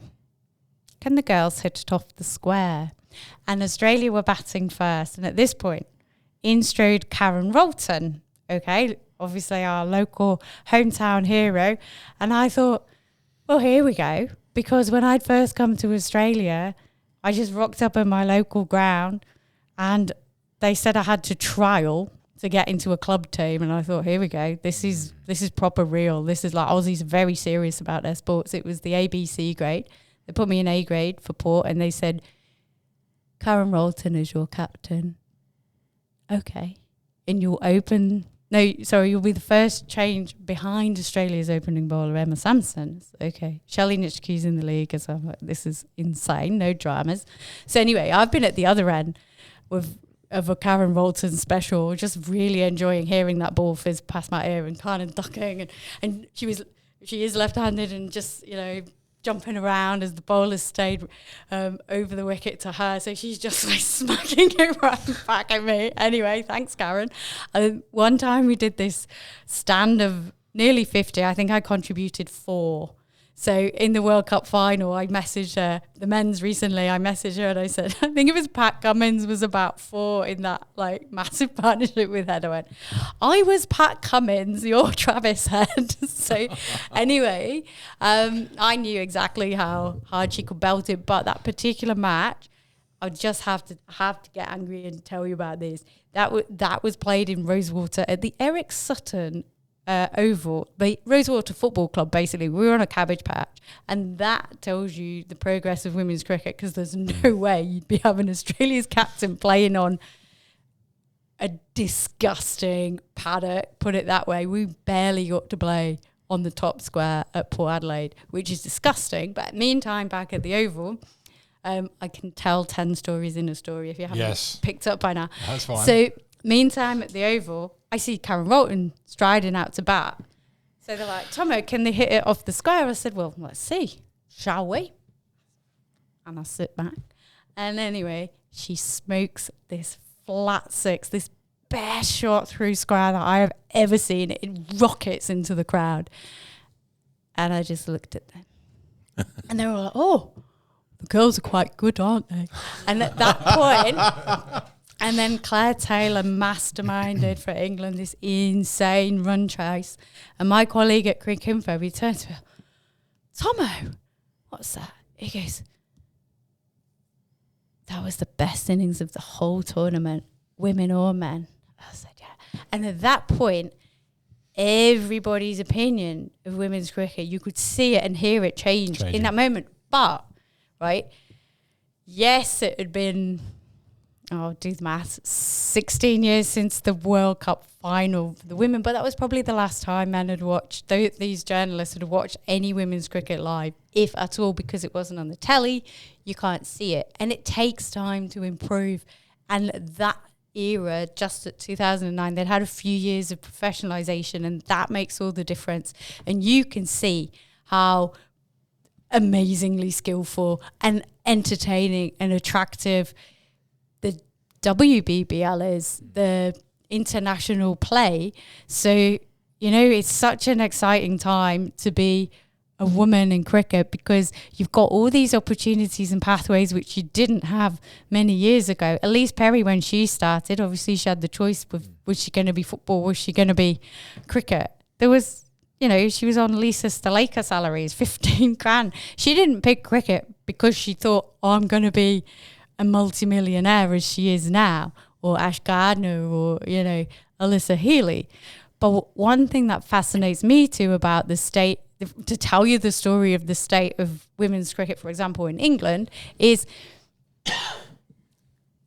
can the girls hit it off the square? And Australia were batting first. And at this point, in strode Karen Rolton, okay, obviously our local hometown hero. And I thought, well, here we go. Because when I'd first come to Australia, I just rocked up at my local ground and they said I had to trial to get into a club team. And I thought, here we go. This is proper real. This is like, Aussies are very serious about their sports. It was the ABC grade. They put me in A grade for Port and they said, Karen Rolton is your captain. Okay. And you'll be the first change behind Australia's opening bowler, Emma Sampson. Okay. Shelley Nitschke's in the league. So I'm like, this is insane. No dramas. So anyway, I've been at the other end of a Karen Rolton special, just really enjoying hearing that ball fizz past my ear and kind of ducking. And she is left-handed and just, you know, jumping around as the bowlers stayed over the wicket to her. So she's just like smacking it right back at me. Anyway, thanks, Karen. One time we did this stand of nearly 50. I think I contributed 4. So in the World Cup final, I messaged her, the men's recently, I messaged her and I said, I think it was Pat Cummins was about 4 in that like massive partnership with Head. I went, I was Pat Cummins, you're Travis Head. So anyway, I knew exactly how hard she could belt it. But that particular match, I just have to get angry and tell you about this. That was played in Rosewater at the Eric Sutton Oval, the Rosewater Football Club. Basically, we were on a cabbage patch, and that tells you the progress of women's cricket, because there's no way you'd be having Australia's captain playing on a disgusting paddock, put it that way. We barely got to play on the top square at Port Adelaide, which is disgusting. But meantime, back at the Oval, I can tell 10 stories in a story if you haven't picked up by now. That's fine. So meantime, at the Oval, I see Karen Rolton striding out to bat. So they're like, Tomo, can they hit it off the square? I said, well, let's see, shall we? And I sit back. And anyway, she smokes this flat 6, this best shot through square that I have ever seen. It rockets into the crowd. And I just looked at them. And they were like, oh, the girls are quite good, aren't they? And at that point, And then Claire Taylor masterminded for England this insane run chase. And my colleague at Cricket Info, he turned to her, Tomo, what's that? He goes, that was the best innings of the whole tournament, women or men. I said, yeah. And at that point, everybody's opinion of women's cricket, you could see it and hear it change in that moment. But, right, yes, it had been, do the maths, 16 years since the World Cup final for the women, but that was probably the last time men had watched, these journalists had watched any women's cricket live, if at all, because it wasn't on the telly, you can't see it. And it takes time to improve. And that era, just at 2009, they'd had a few years of professionalisation, and that makes all the difference. And you can see how amazingly skillful and entertaining and attractive the WBBL is, the international play. So, it's such an exciting time to be a woman in cricket, because you've got all these opportunities and pathways which you didn't have many years ago. Elise Perry, when she started, obviously she had the choice of, was she going to be football, was she going to be cricket? There was, she was on Lisa Sthalekar salaries, 15 grand. She didn't pick cricket because she thought, I'm going to be a multimillionaire as she is now, or Ash Gardner, or, Alyssa Healy. But one thing that fascinates me too about the state, to tell you the story of the state of women's cricket, for example, in England, is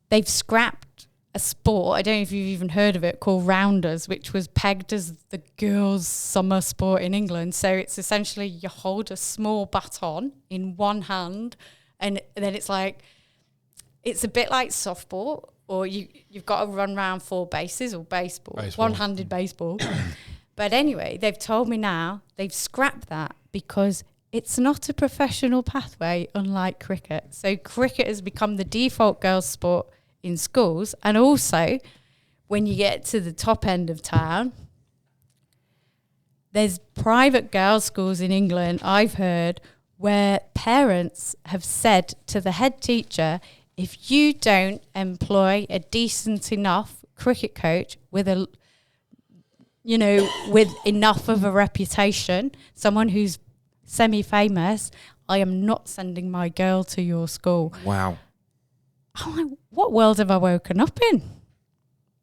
they've scrapped a sport, I don't know if you've even heard of it, called rounders, which was pegged as the girls' summer sport in England. So it's essentially you hold a small baton in one hand, and then it's a bit like softball, or you've got to run around 4 bases, or baseball. One-handed baseball. But anyway, they've told me now they've scrapped that because it's not a professional pathway, unlike cricket. So cricket has become the default girls' sport in schools. And also, when you get to the top end of town, there's private girls' schools in England, I've heard, where parents have said to the head teacher, if you don't employ a decent enough cricket coach with with enough of a reputation, someone who's semi-famous, I am not sending my girl to your school. Wow. I'm like, what world have I woken up in?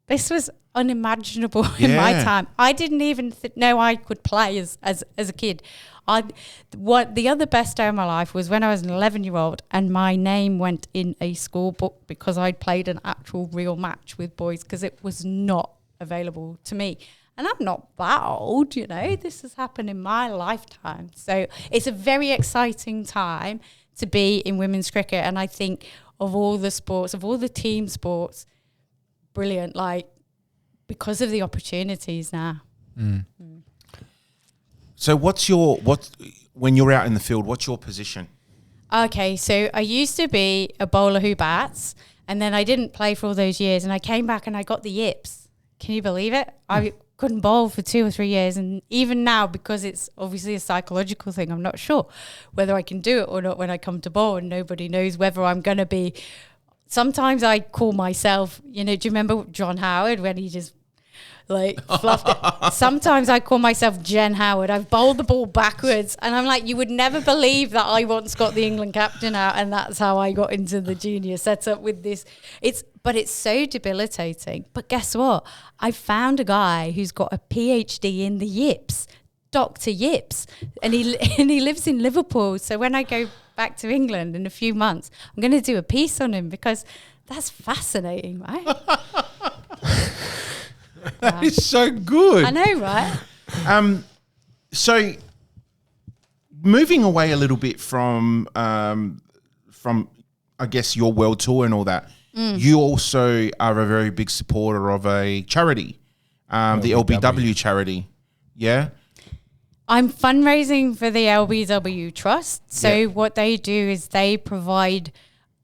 This was unimaginable in my time. I didn't even know I could play as a kid. The other best day of my life was when I was an 11-year-old and my name went in a school book because I'd played an actual real match with boys, because it was not available to me. And I'm not that old, this has happened in my lifetime. So it's a very exciting time to be in women's cricket. And I think of all the sports, of all the team sports, brilliant, because of the opportunities now. So when you're out in the field, what's your position? Okay, so I used to be a bowler who bats, and then I didn't play for all those years, and I came back and I got the yips. Can you believe it? I couldn't bowl for 2 or 3 years, and even now, because it's obviously a psychological thing, I'm not sure whether I can do it or not when I come to bowl, and nobody knows whether I'm going to be. Sometimes I call myself, do you remember John Howard when he just fluffed it? Sometimes I call myself Jen Howard. I've bowled the ball backwards, and I'm like, you would never believe that I once got the England captain out, and that's how I got into the junior setup with this. But it's so debilitating. But guess what? I found a guy who's got a PhD in the yips, Dr. Yips, and he lives in Liverpool. So when I go back to England in a few months, I'm going to do a piece on him, because that's fascinating, right? That is so good. I know, right? So moving away a little bit from I guess your world tour and all that, you also are a very big supporter of a charity, the LBW charity. Yeah. I'm fundraising for the LBW Trust. So what they do is they provide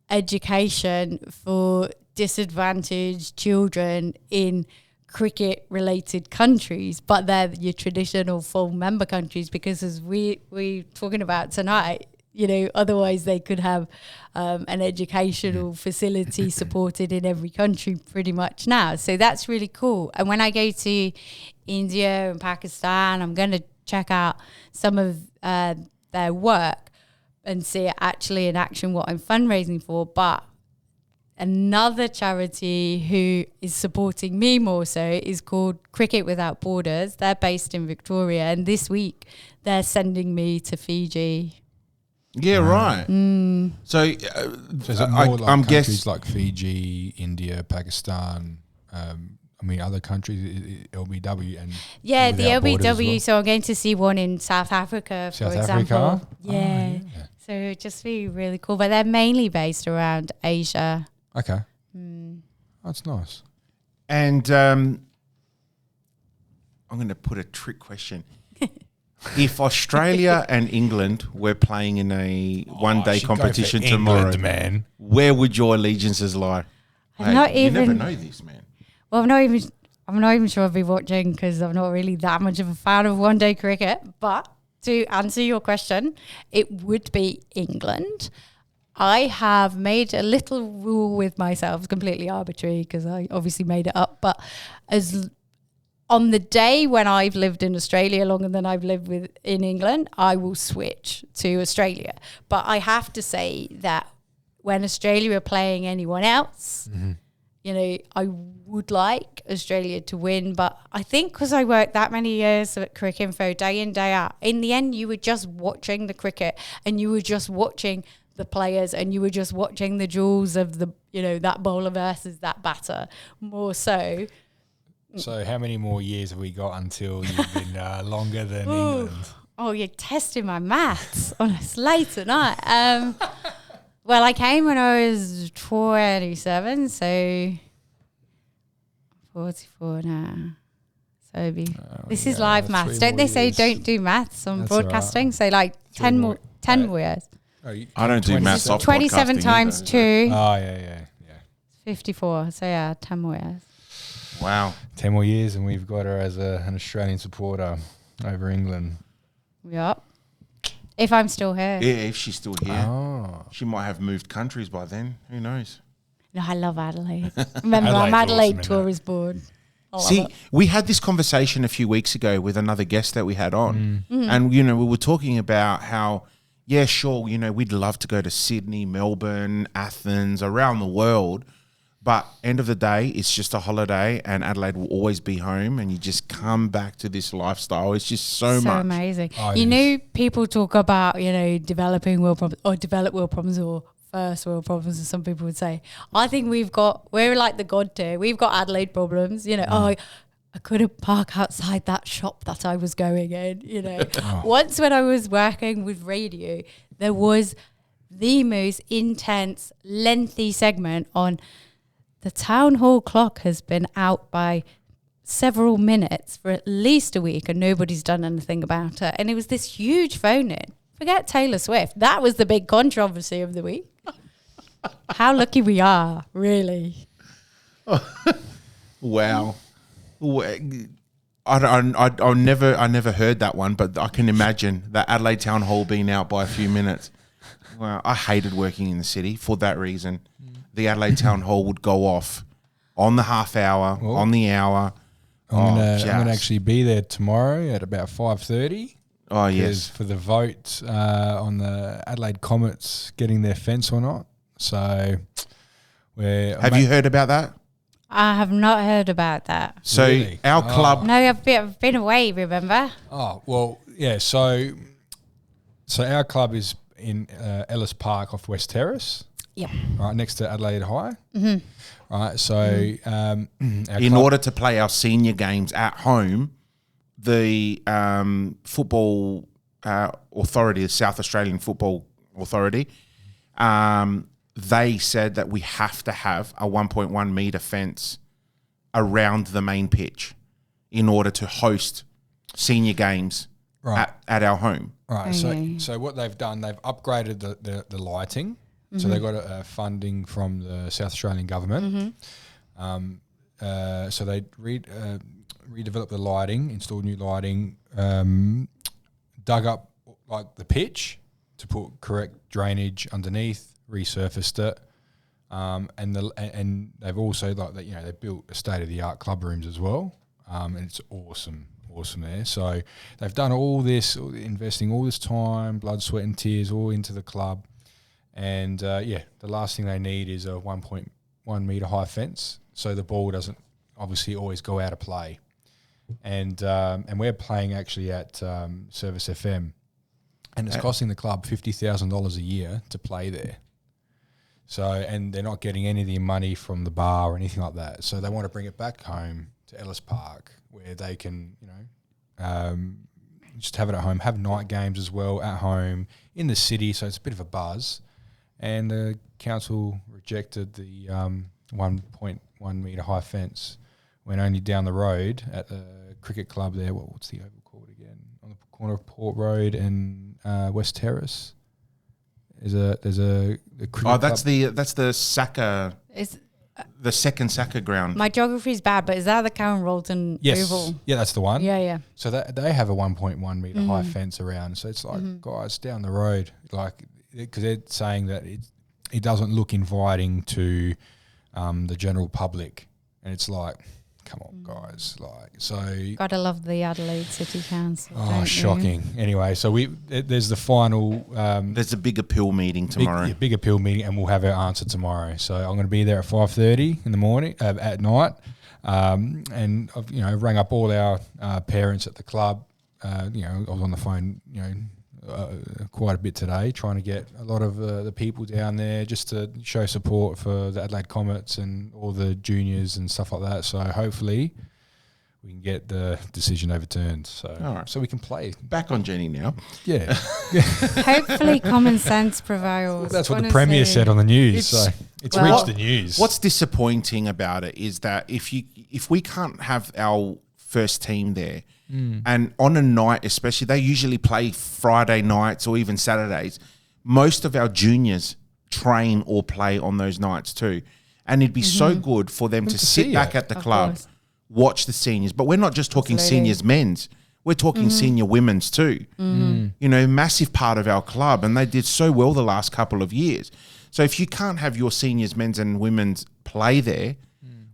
education for disadvantaged children in cricket-related countries, but they're your traditional full member countries, because as we're talking about tonight, otherwise they could have an educational facility supported in every country pretty much now. So that's really cool. And when I go to India and Pakistan, I'm going to check out some of their work and see it actually in action, what I'm fundraising for. But another charity who is supporting me more so is called Cricket Without Borders. They're based in Victoria, and this week they're sending me to Fiji. Yeah, right. So, So is it more like countries like Fiji, India, Pakistan, other countries, LBW and Yeah, the Without Borders as LBW. well? So I'm going to see one in South Africa, for South example. Africa? Yeah. So it'd just be really cool. But they're mainly based around Asia. Okay. That's nice. And I'm going to put a trick question. If Australia and England were playing in a one-day She'd go for competition tomorrow, England, man. where would your allegiances lie? I'm not you never even- know this, man. Well, I'm not even sure I'll be watching because I'm not really that much of a fan of one-day cricket. But to answer your question, it would be England. I have made a little rule with myself, completely arbitrary because I obviously made it up. But as on the day when I've lived in Australia longer than I've lived in England, I will switch to Australia. But I have to say that when Australia are playing anyone else, I would like Australia to win. But I think because I worked that many years at Cricket Info, day in, day out, in the end, you were just watching the cricket and you were just watching the players and you were just watching the duels of that bowler versus that batter more so. So how many more years have we got until you've been longer than England? Oh, you're testing my maths on a slate tonight. Well, I came when I was 27, so 44 now. So it'd be, this is live 3 maths. Don't more they say years. don't do maths on That's all right. broadcasting? So like 3 10 more- more years. Oh, I don't do maths off 27 podcasting times either. 2, Oh, yeah. 54. So yeah, 10 more years. Wow. 10 more years and we've got her as an Australian supporter over England. Yep. If I'm still here. Yeah, if she's still here. Oh. She might have moved countries by then. Who knows? No, I love Adelaide. Remember, Adelaide's I'm Adelaide awesome, isn't tourist board. I love See, it. we had this conversation a few weeks ago with another guest that we had on. Mm-hmm. And, we were talking about how, yeah, sure, we'd love to go to Sydney, Melbourne, Athens, around the world. But end of the day, it's just a holiday and Adelaide will always be home and you just come back to this lifestyle. It's just so much. Amazing. Oh, you it know, people talk about, developing world problems or developed world problems or first world problems, as some people would say. I think we're like the God tier. We've got Adelaide problems, I couldn't park outside that shop that I was going in, Once when I was working with radio, there was the most intense, lengthy segment on the town hall clock has been out by several minutes for at least a week and nobody's done anything about it. And it was this huge phone-in. Forget Taylor Swift. That was the big controversy of the week. How lucky we are, really. Wow. I never heard that one, but I can imagine that Adelaide Town Hall being out by a few minutes. Wow, I hated working in the city for that reason. The Adelaide Town Hall would go off on the half hour, on the hour. I'm gonna actually be there tomorrow at about 5:30. Oh, yes. For the vote on the Adelaide Comets getting their fence or not. So, Have you heard about that? I have not heard about that. So Really? our club, No, I've been away, remember? Oh well, yeah. So our club is in Ellis Park off West Terrace. Yep. Right next to Adelaide High. Right. So in order to play our senior games at home, the football authority, the South Australian Football Authority, they said that we have to have a 1.1 metre fence around the main pitch in order to host senior games at our home. Right. Okay. So what they've done, they've upgraded the lighting. So they got funding from the South Australian government. So they redeveloped the lighting, installed new lighting, dug up like the pitch to put correct drainage underneath, resurfaced it, and they've also they built a state of the art club rooms as well, and it's awesome there. So they've done all this, investing all this time, blood, sweat, and tears all into the club, and the last thing they need is a 1.1 meter high fence, so the ball doesn't obviously always go out of play, and we're playing actually at Service FM. And it's costing the club $50,000 a year to play there. So, and they're not getting any of the money from the bar or anything like that. So they want to bring it back home to Ellis Park, where they can, just have it at home, have night games as well at home in the city. So it's a bit of a buzz. And the council rejected the 1.1 metre high fence when only down the road at the cricket club there. What's the oval called again? On the corner of Port Road and West Terrace. There's a cricket that's club. the Saka, the second Saka ground. My geography's bad, but is that the Karen Rolton Oval? Yeah, that's the one. Yeah. So they have a 1.1 metre high fence around. So it's like, guys, down the road, because they're saying that it doesn't look inviting to the general public, and it's like, come on, guys! Gotta love the Adelaide City Council. Oh, shocking. Anyway, so there's the final. There's a big appeal meeting tomorrow. Big appeal meeting, and we'll have our answer tomorrow. So I'm going to be there at 5:30 in the morning at night, and I've rang up all our parents at the club. I was on the phone, quite a bit today, trying to get a lot of the people down there just to show support for the Adelaide Comets and all the juniors and stuff like that. So hopefully we can get the decision overturned. So All right. so we can play. Back on Jenny now. Yeah. Hopefully common sense prevails. That's what the Premier said on the news. It's reached the news. What's disappointing about it is that if we can't have our first team there, and on a night especially, they usually play Friday nights or even Saturdays. Most of our juniors train or play on those nights too. And it'd be so good for them to sit back at the club, watch the seniors. But we're not just talking seniors men's. We're talking senior women's too. Massive part of our club. And they did so well the last couple of years. So if you can't have your seniors men's and women's play there,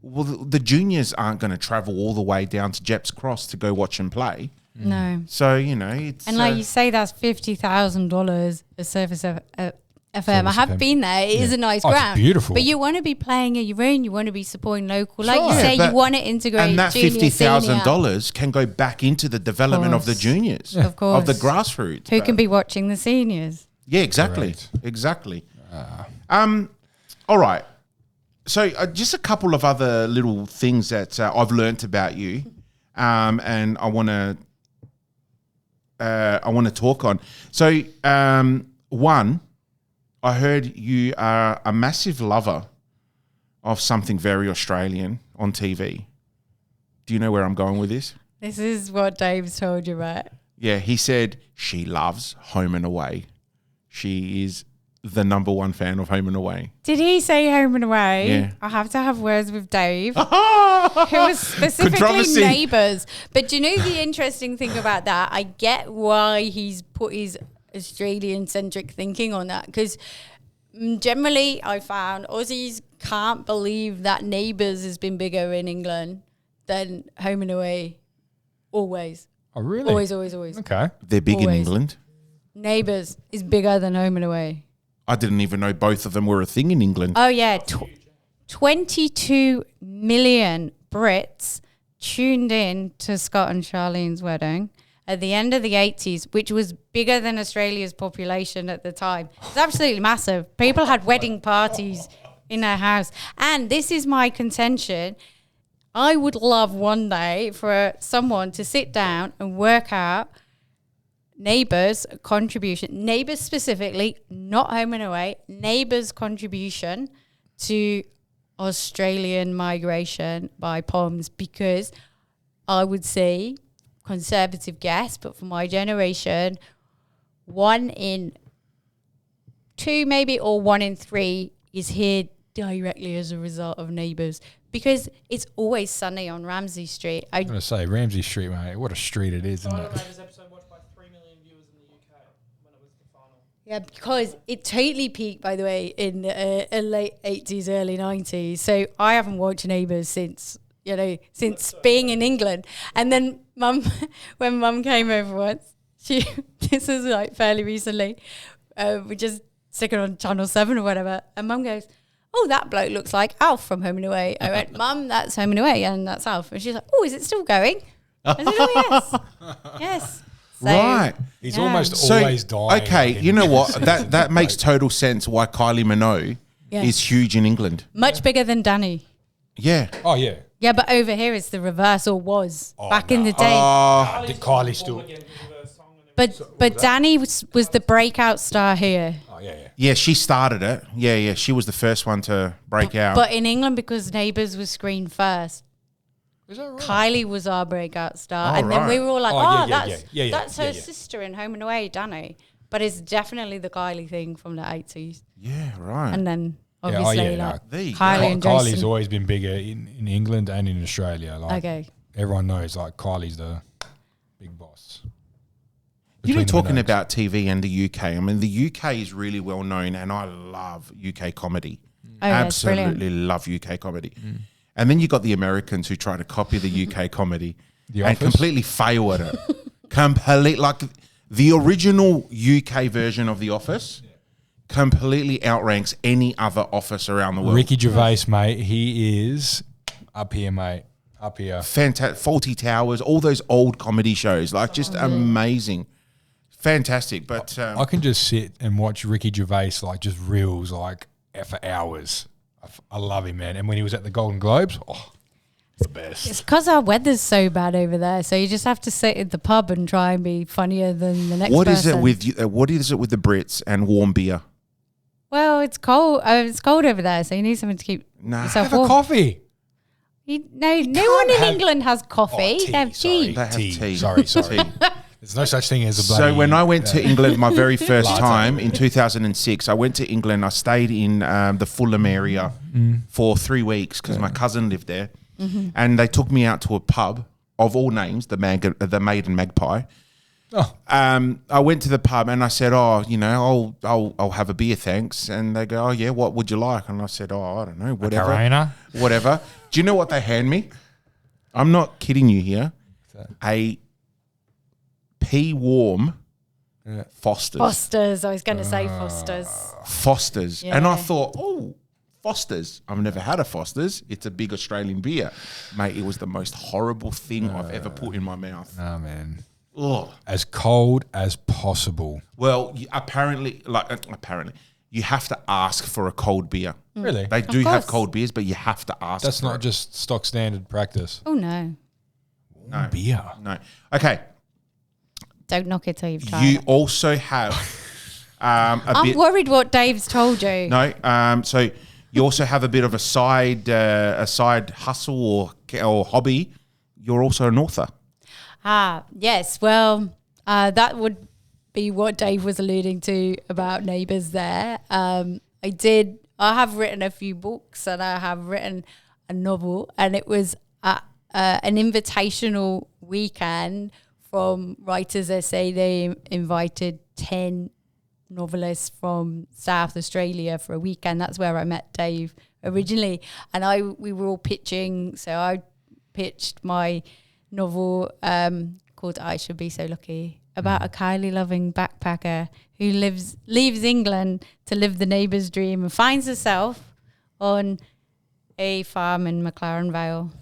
well, the juniors aren't going to travel all the way down to Jepp's Cross to go watch them play. No. So, it's... And like you say, that's $50,000 a Service FM. I have been there. It is a nice ground. It's beautiful. But you want to be playing at your own. You want to be supporting local. Sure. Like you say, you want to integrate and that junior, $50,000 can go back into the development of the juniors. Of course. Of the grassroots. Who can be watching the seniors. Yeah, exactly. Correct. Exactly. All right. So just a couple of other little things that I've learnt about you, and I want to talk on. So one, I heard you are a massive lover of something very Australian on TV. Do you know where I'm going with this? This is what Dave's told you about. Yeah, he said she loves Home and Away. She is the number one fan of Home and Away. Did he say Home and Away? Yeah. I have to have words with Dave, who was specifically Neighbours. But do you know the interesting thing about that? I get why he's put his Australian-centric thinking on that, because generally I found Aussies can't believe that Neighbours has been bigger in England than Home and Away. Always. Oh, really? Always. Okay. They're big in Always. England. Neighbours is bigger than Home and Away. I didn't even know both of them were a thing in England. Oh, yeah. 22 million Brits tuned in to Scott and Charlene's wedding at the end of the 80s, which was bigger than Australia's population at the time. It's absolutely massive. People had wedding parties in their house. And this is my contention. I would love one day for someone to sit down and work out Neighbours' contribution, Neighbours specifically, not Home and Away, Neighbours' contribution to Australian migration by POMs, because I would say, conservative guess, but for my generation, 1 in 2 maybe, or 1 in 3 is here directly as a result of Neighbours, because it's always sunny on Ramsay Street. I'm going to say Ramsay Street, mate. What a street it is, isn't it? Neighbours episode watched by 3 million viewers in the UK when it was the final. Yeah, because it totally peaked, by the way, in late 80s, early 90s. So I haven't watched Neighbours since being in England. And then when Mum came over once, this was like fairly recently, we just stick it on Channel 7 or whatever, and Mum goes, oh, that bloke looks like Alf from Home and Away. I went, Mum, that's Home and Away, and that's Alf. And she's like, oh, is it still going? I said, oh, yes. Yes. So, right. He's almost always dying. Okay, you know what? That makes total sense why Kylie Minogue is huge in England. Much bigger than Danny. Yeah. Oh, yeah. Yeah, but over here it's the reverse, or was back in the day. Did Kylie still... But Danny was the breakout star here. Oh, yeah. Yeah, she started it. Yeah. She was the first one to break out. But in England, because Neighbours was screened first, Is that right? Kylie was our breakout star. Oh, and then we were all like, that's her yeah. sister in Home and Away, Danny. But it's definitely the Kylie thing from the 80s. Yeah, right. And then obviously There you go. Kylie and Kylie's Jason. always been bigger in England and in Australia. Like, Okay. everyone knows, like, Kylie's the big boss. You know, Between the talking Minogues. about TV and the UK, I mean, the UK is really well known, and I love UK comedy. Oh, yeah, it's brilliant. Absolutely love UK comedy. And then you got the Americans who try to copy the UK comedy The and Office? completely fail at it. Like the original UK version of The Office completely outranks any other office around the world. Ricky Gervais, mate, he is up here, mate. Up here. Fantastic. Faulty Towers, all those old comedy shows, like just amazing. Fantastic. But I can just sit and watch Ricky Gervais, like, just reels, like, for hours. I love him, man. And when he was at the Golden Globes, the best. It's because our weather's so bad over there. So you just have to sit at the pub and try and be funnier than the next what is person. it with you? What is it with the Brits and warm beer? Well, it's cold. It's cold over there, so you need something to keep yourself Have a warm. coffee. No one in have- England has coffee. Tea, They have tea. They have tea. Sorry. Tea. There's no such thing as a bloody... So when I went to England my very first Latte. time in 2006, I went to England. I stayed in the Fulham area for 3 weeks because my cousin lived there. And they took me out to a pub, of all names, the Maid and Magpie. Oh. I went to the pub and I said, I'll have a beer, thanks. And they go, oh, yeah, what would you like? And I said, I don't know, whatever. Carolina? Whatever. Do you know what they hand me? I'm not kidding you here. A P-warm Foster's. Foster's. I was going to say Foster's. Foster's. Yeah. And I thought, Foster's. I've never had a Foster's. It's a big Australian beer. Mate, it was the most horrible thing I've ever put in my mouth. Oh, man. Ugh. As cold as possible. Well, apparently, you have to ask for a cold beer. Really? They do have course. cold beers, but you have to ask That's for not it. just stock standard practice. Oh, no. No. Beer. No. Okay. Don't knock it till you've tried You it. also have I'm worried what Dave's told you. No. So you also have a bit of a side hustle or hobby. You're also an author. Yes. Well, that would be what Dave was alluding to about Neighbours there. I have written a few books and I have written a novel, and it was an invitational weekend from Writers SA. They invited 10 novelists from South Australia for a weekend. That's where I met Dave originally. And we were all pitching. So I pitched my novel called I Should Be So Lucky, about a Kylie-loving backpacker who leaves England to live the neighbour's dream and finds herself on a farm in McLaren Vale.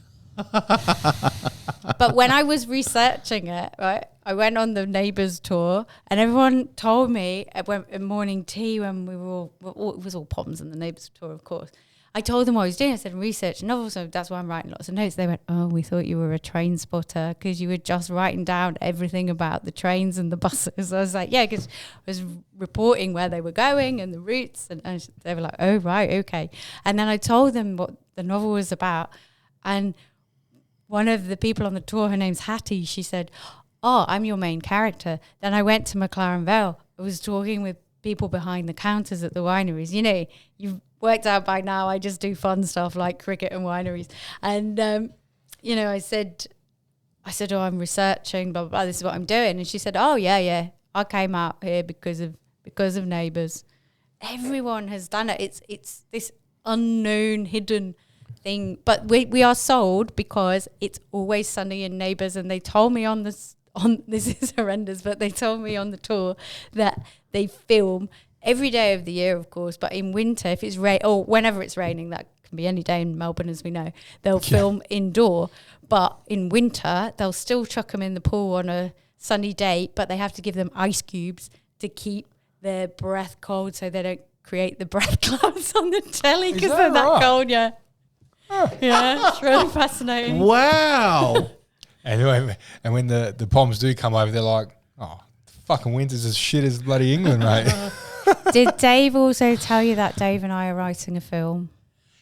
But when I was researching it, right, I went on the neighbours tour, and everyone told me at morning tea when we were all, it was all Poms and the neighbours tour, of course. I told them what I was doing. I said, research novels, so that's why I'm writing lots of notes. They went, oh, we thought you were a train spotter because you were just writing down everything about the trains and the buses. I was like, yeah, because I was reporting where they were going and the routes. And they were like, oh, right, okay. And then I told them what the novel was about. And one of the people on the tour, her name's Hattie, she said, oh, I'm your main character. Then I went to McLaren Vale. I was talking with people behind the counters at the wineries. You know, you've worked out by now I just do fun stuff like cricket and wineries. And, you know, I said, oh, I'm researching, blah, blah, blah, this is what I'm doing. And she said, oh, yeah, I came out here because of because of Neighbours. Everyone has done it. It's this unknown, hidden thing. But we are sold because it's always sunny in Neighbours, and they told me this is horrendous, but they told me on the tour that they film every day of the year, of course, but in winter, if it's or whenever it's raining, that can be any day in Melbourne, as we know, they'll film indoor. But in winter, they'll still chuck them in the pool on a sunny day, but they have to give them ice cubes to keep their breath cold so they don't create the breath clouds on the telly because they're that cold, yeah. Yeah, it's really fascinating. Wow. And when the Poms do come over, they're like, oh, fucking winter's as shit as bloody England, mate. Did Dave also tell you that Dave and I are writing a film?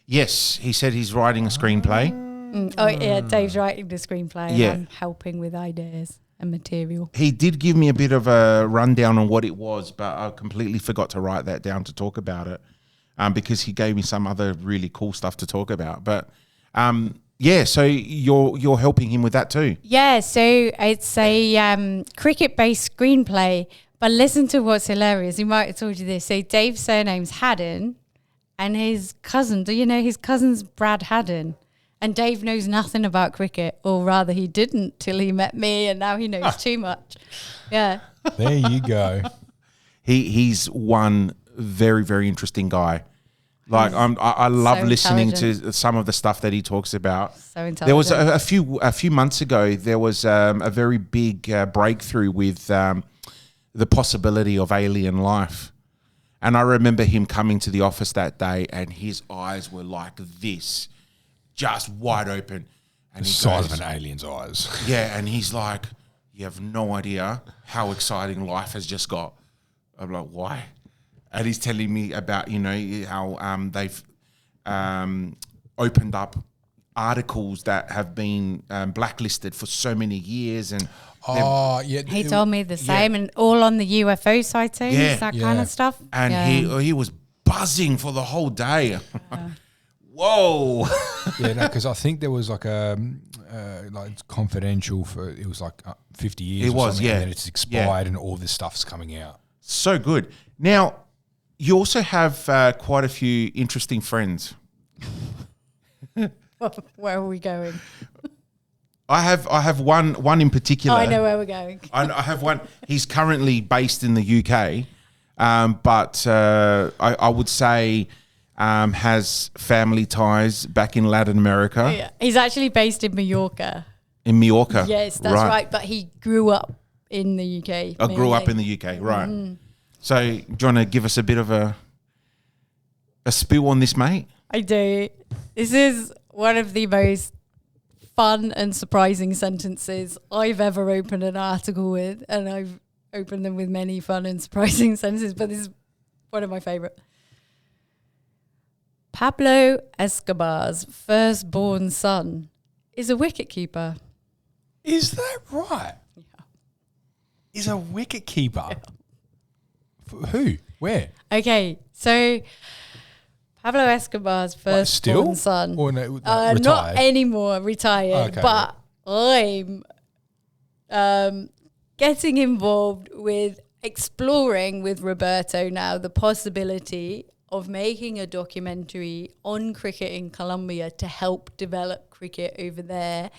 Yes, he said he's writing a screenplay. Oh, yeah, Dave's writing the screenplay and I'm helping with ideas and material. He did give me a bit of a rundown on what it was, but I completely forgot to write that down to talk about it because he gave me some other really cool stuff to talk about. But so you're helping him with that too? Yeah, so it's a cricket-based screenplay, but listen to what's hilarious. He might have told you this. So Dave's surname's Haddon, and his cousin, do you know his cousin's Brad Haddon? And Dave knows nothing about cricket, or rather he didn't till he met me, and now he knows too much. Yeah. There you go. He's one very, very interesting guy. Like I love so listening to some of the stuff that he talks about. So intelligent. There was a few months ago, there was a very big breakthrough with the possibility of alien life. And I remember him coming to the office that day and his eyes were like this, just wide open. And the size of an alien's eyes. Yeah, and he's like, you have no idea how exciting life has just got. I'm like, why? And he's telling me about, how they've opened up articles that have been blacklisted for so many years. And he told me the same, and all on the UFO sightings, that kind of stuff. And he was buzzing for the whole day. Whoa. Because I think there was like it's confidential for, it was like 50 years. It was, and then it's expired and all this stuff's coming out. So good. Now, you also have quite a few interesting friends. Where are we going? I have one in particular. I know where we're going. I have one. He's currently based in the UK, but I would say has family ties back in Latin America. Yeah. He's actually based in Mallorca. In Mallorca? Yes, that's right. But he grew up in the UK. I grew up in the UK, right. Mm. So do you want to give us a bit of a spiel on this, mate? I do. This is one of the most fun and surprising sentences I've ever opened an article with, and I've opened them with many fun and surprising sentences, but this is one of my favourite. Pablo Escobar's firstborn son is a wicketkeeper. Is that right? Yeah. Is a wicketkeeper? Yeah. Who? Where? Okay, so Pablo Escobar's firstborn son. Or no, retired? Not anymore, retired. Okay, but I'm getting involved with exploring with Roberto now the possibility of making a documentary on cricket in Colombia to help develop cricket over there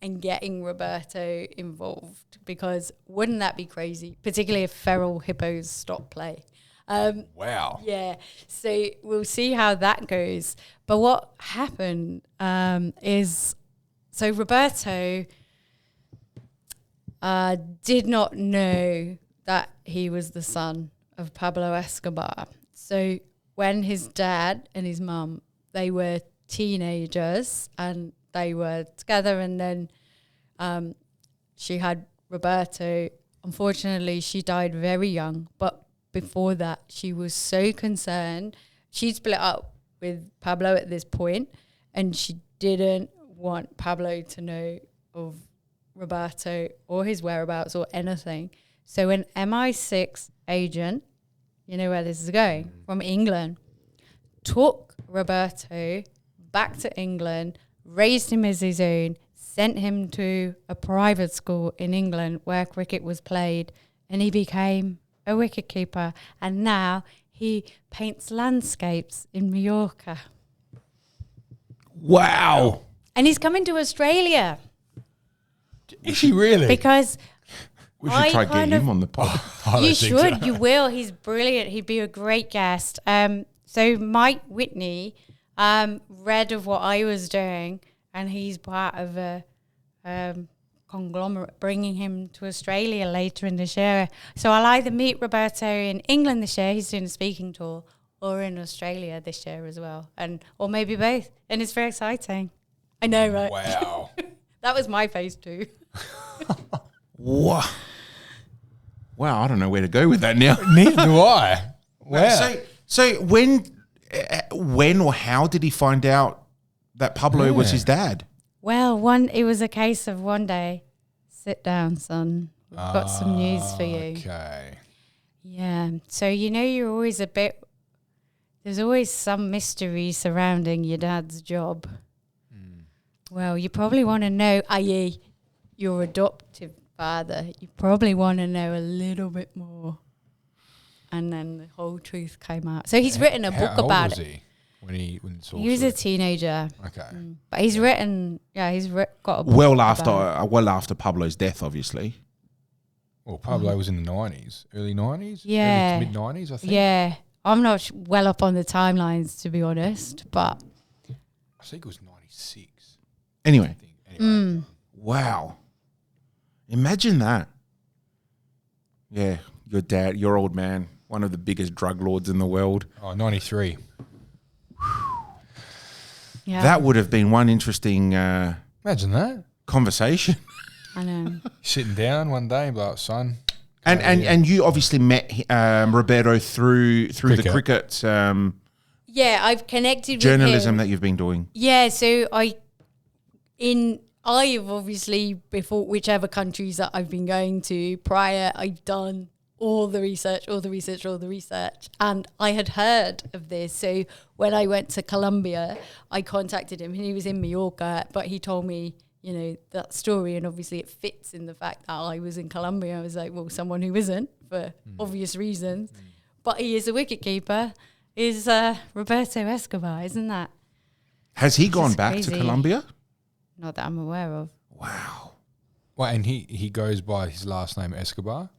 and getting Roberto involved, because wouldn't that be crazy, particularly if feral hippos stop play. Wow. Yeah, so we'll see how that goes. But what happened is, so Roberto did not know that he was the son of Pablo Escobar. So when his dad and his mum, they were teenagers and they were together, and then she had Roberto. Unfortunately, she died very young, but before that, she was so concerned. She'd split up with Pablo at this point, and she didn't want Pablo to know of Roberto or his whereabouts or anything. So an MI6 agent, you know where this is going, from England, took Roberto back to England, raised him as his own, sent him to a private school in England where cricket was played, and he became a wicketkeeper, and now he paints landscapes in Mallorca. Wow. And he's coming to Australia Is she really? because We should I try kind getting of- him on the pod. I don't you think should, so. you will. He's brilliant. He'd be a great guest. So Mike Whitney read of what I was doing, and he's part of a conglomerate bringing him to Australia later in this year. So I'll either meet Roberto in England this year, he's doing a speaking tour, or in Australia this year as well, or maybe both. And it's very exciting. I know, right? Wow. That was my phase too. Wow. Wow, I don't know where to go with that now. Neither do I. Wow. So when or how did he find out that Pablo was his dad? Well, it was a case of one day, sit down, son. We've got some news for you. Okay. Yeah. So, you're always there's always some mystery surrounding your dad's job. Well, you probably want to know, i.e., your adoptive father. You probably want to know a little bit more. And then the whole truth came out. So he's written a book How old about was it. he when it's all He was a through? teenager. Okay. But he's written, got a book Well about after Pablo's death, obviously. Well, Pablo was in the 90s, early 90s? Yeah. Mid 90s, I think. Yeah. I'm not well up on the timelines, to be honest, but I think it was 96. Anyway, Mm. wow. Imagine that. Yeah, your dad, your old man, one of the biggest drug lords in the world. Oh, 93. yeah, That would have been one interesting Imagine that. conversation. I know. Sitting down one day and be like, son. And you obviously met Roberto through the cricket Yeah, I've connected journalism with him. that you've been doing. Yeah, so I've obviously, before whichever countries that I've been going to prior, I've done all the research, and I had heard of this. So when I went to Colombia, I contacted him, and he was in Mallorca, but he told me, that story, and obviously it fits in the fact that I was in Colombia. I was like, well, someone who isn't, for obvious reasons, but he is a wicketkeeper, is Roberto Escobar, isn't that? Has he gone Just back crazy. to Colombia? Not that I'm aware of. Wow. Well, and he goes by his last name, Escobar?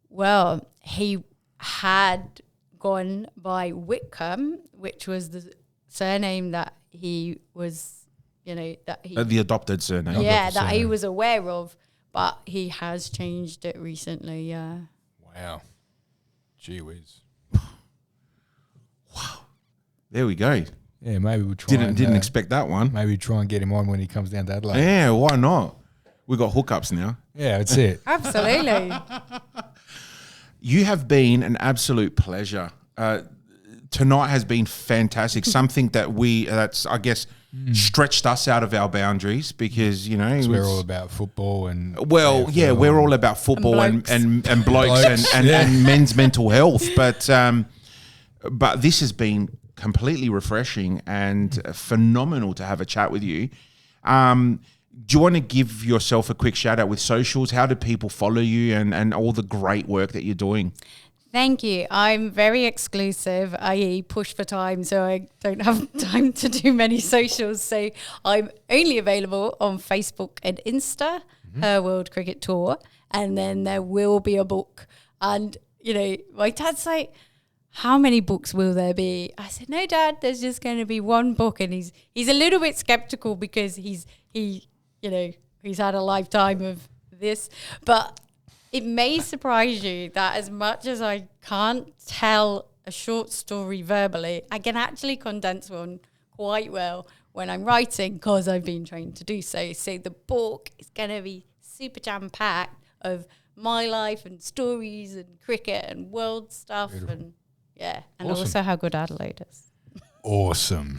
Well, he had gone by Whitcomb, which was the surname that he was, that he, The adopted surname. that he was aware of, but he has changed it recently. Yeah. Wow. Gee whiz. There we go. Yeah, maybe we'll try Didn't expect that one. Maybe try and get him on when he comes down to Adelaide. Yeah, why not? We got hookups now. Yeah, that's it. Absolutely. You have been an absolute pleasure. Tonight has been fantastic. Something that's I guess stretched us out of our boundaries because We're all about football and we're all about football and blokes Blokes, and, yeah. and men's mental health. But this has been completely refreshing and phenomenal to have a chat with you. Do you want to give yourself a quick shout out with socials? How do people follow you and all the great work that you're doing? Thank you. I'm very exclusive, i.e. push for time, so I don't have time to do many socials. So I'm only available on Facebook and Insta, Her World Cricket Tour, and then there will be a book. And, my dad's like, how many books will there be? I said, no, Dad, there's just going to be one book. And he's a little bit skeptical because he's had a lifetime of this. But it may surprise you that as much as I can't tell a short story verbally, I can actually condense one quite well when I'm writing because I've been trained to do so. So the book is going to be super jam-packed of my life and stories and cricket and world stuff. Beautiful. And yeah, and Awesome. also how good Adelaide is. awesome.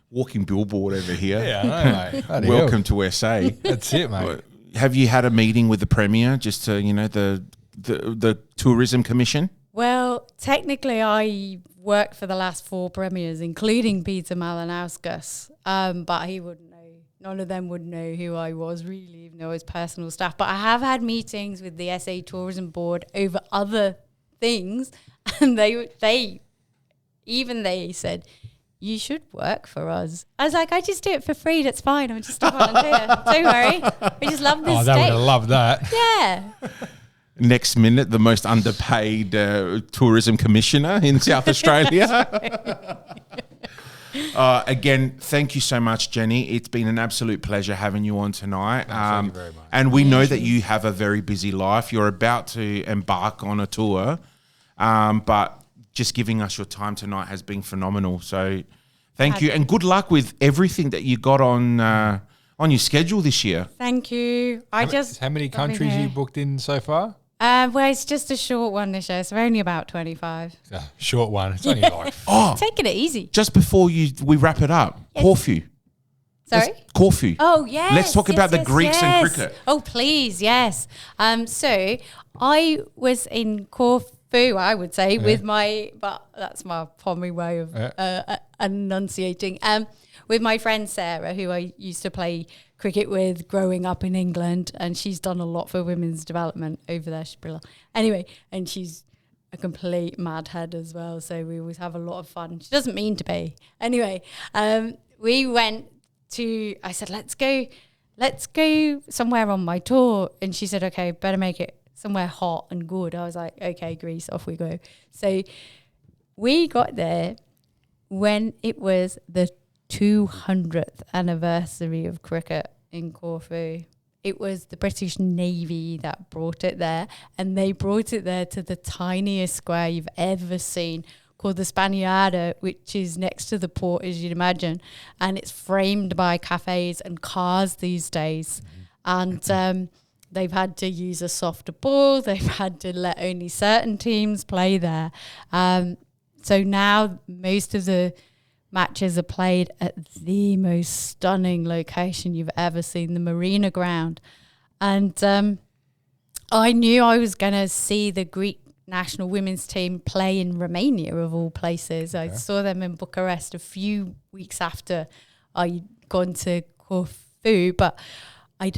Walking billboard over here. Yeah, I know, mate. Bloody Welcome hell. to SA. That's it, mate. Have you had a meeting with the Premier, just to the Tourism Commission? Well, technically I worked for the last 4 premiers, including Peter Malinauskas, but he wouldn't know. None of them would know who I was really, even though it was personal staff. But I have had meetings with the SA Tourism Board over other things, and they said, you should work for us. I was like, I just do it for free. That's fine. I'm just a volunteer. Don't worry. I just love this Oh, they would state. have loved that. Yeah. Next minute, the most underpaid tourism commissioner in South Australia. Again, thank you so much, Jenny. It's been an absolute pleasure having you on tonight. Thank you very much. And we know that you have a very busy life. You're about to embark on a tour, but just giving us your time tonight has been phenomenal. So thank you, and good luck with everything that you got on your schedule this year. Thank you. How many countries you booked in so far? Well, it's just a short one this year, so only about 25. It's a short one. It's only like Taking it easy. Just before we wrap it up, Corfu. Sorry? Corfu. Oh, yes. Let's talk about the Greeks and yes. cricket. Oh, please, yes. So I was in Corfu, I would say, with but that's my pommy way of enunciating. With my friend Sarah, who I used to play cricket with growing up in England, and she's done a lot for women's development over there. She's brilliant. Anyway, and she's a complete mad head as well, so we always have a lot of fun. She doesn't mean to be. Anyway, we went to, I said, let's go somewhere on my tour. And she said, okay, better make it somewhere hot and good. I was like, okay, Greece, off we go. So we got there when it was the 200th anniversary of cricket in Corfu. It was the British Navy that brought it there, and they brought it there to the tiniest square you've ever seen, called the Spaniarda, which is next to the port, as you'd imagine, and it's framed by cafes and cars these days. And they've had to use a softer ball. They've had to let only certain teams play there. So now most of the matches are played at the most stunning location you've ever seen, the Marina Ground. And I knew I was going to see the Greek national women's team play in Romania, of all places. I saw them in Bucharest a few weeks after I'd gone to Corfu, but I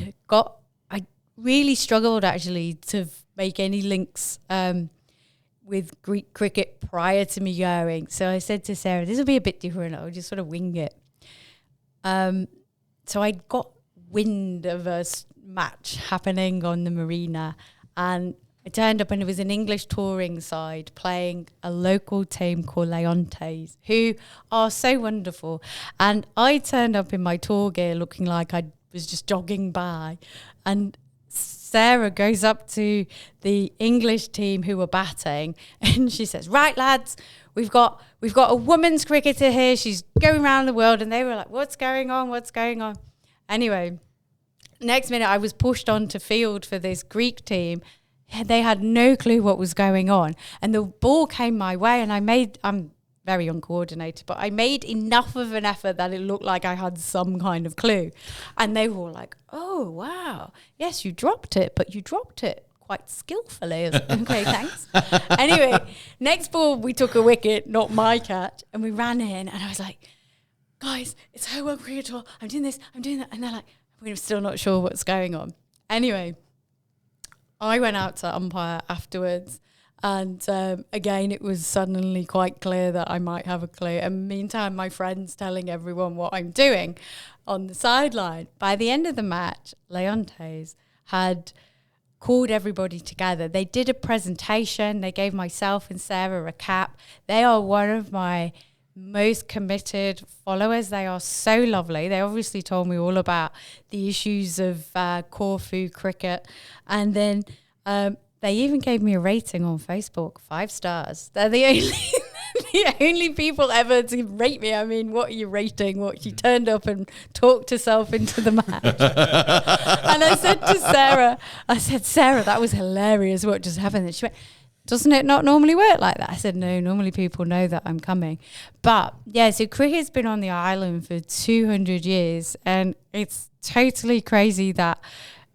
really struggled actually to make any links with Greek cricket prior to me going. So I said to Sarah, this will be a bit different. I'll just sort of wing it. So I got wind of a match happening on the Marina, and I turned up and it was an English touring side playing a local team called Leontes, who are so wonderful. And I turned up in my tour gear looking like I was just jogging by, and Sarah goes up to the English team who were batting, and she says, right, lads, we've got a women's cricketer here. She's going around the world. And they were like, what's going on? Anyway, next minute I was pushed onto field for this Greek team. They had no clue what was going on. And the ball came my way, and I'm very uncoordinated, but I made enough of an effort that it looked like I had some kind of clue. And they were all like, oh, wow. Yes, you dropped it, but you dropped it quite skillfully. I was like, okay, thanks. Anyway, next ball, we took a wicket, not my catch, and we ran in, and I was like, guys, it's Ho World Cricket Tour. I'm doing this, I'm doing that. And they're like, we're still not sure what's going on. Anyway, I went out to umpire afterwards. And again, it was suddenly quite clear that I might have a clue. And meantime, my friend's telling everyone what I'm doing on the sideline. By the end of the match, Leontes had called everybody together. They did a presentation. They gave myself and Sarah a cap. They are one of my most committed followers. They are so lovely. They obviously told me all about the issues of Corfu cricket. And then they even gave me a rating on Facebook, 5 stars. They're the only people ever to rate me. I mean, what are you rating? What, you turned up and talked herself into the match. And I said to Sarah, that was hilarious. What just happened? And she went, doesn't it not normally work like that? I said, no, normally people know that I'm coming. But yeah, so cricket's been on the island for 200 years, and it's totally crazy that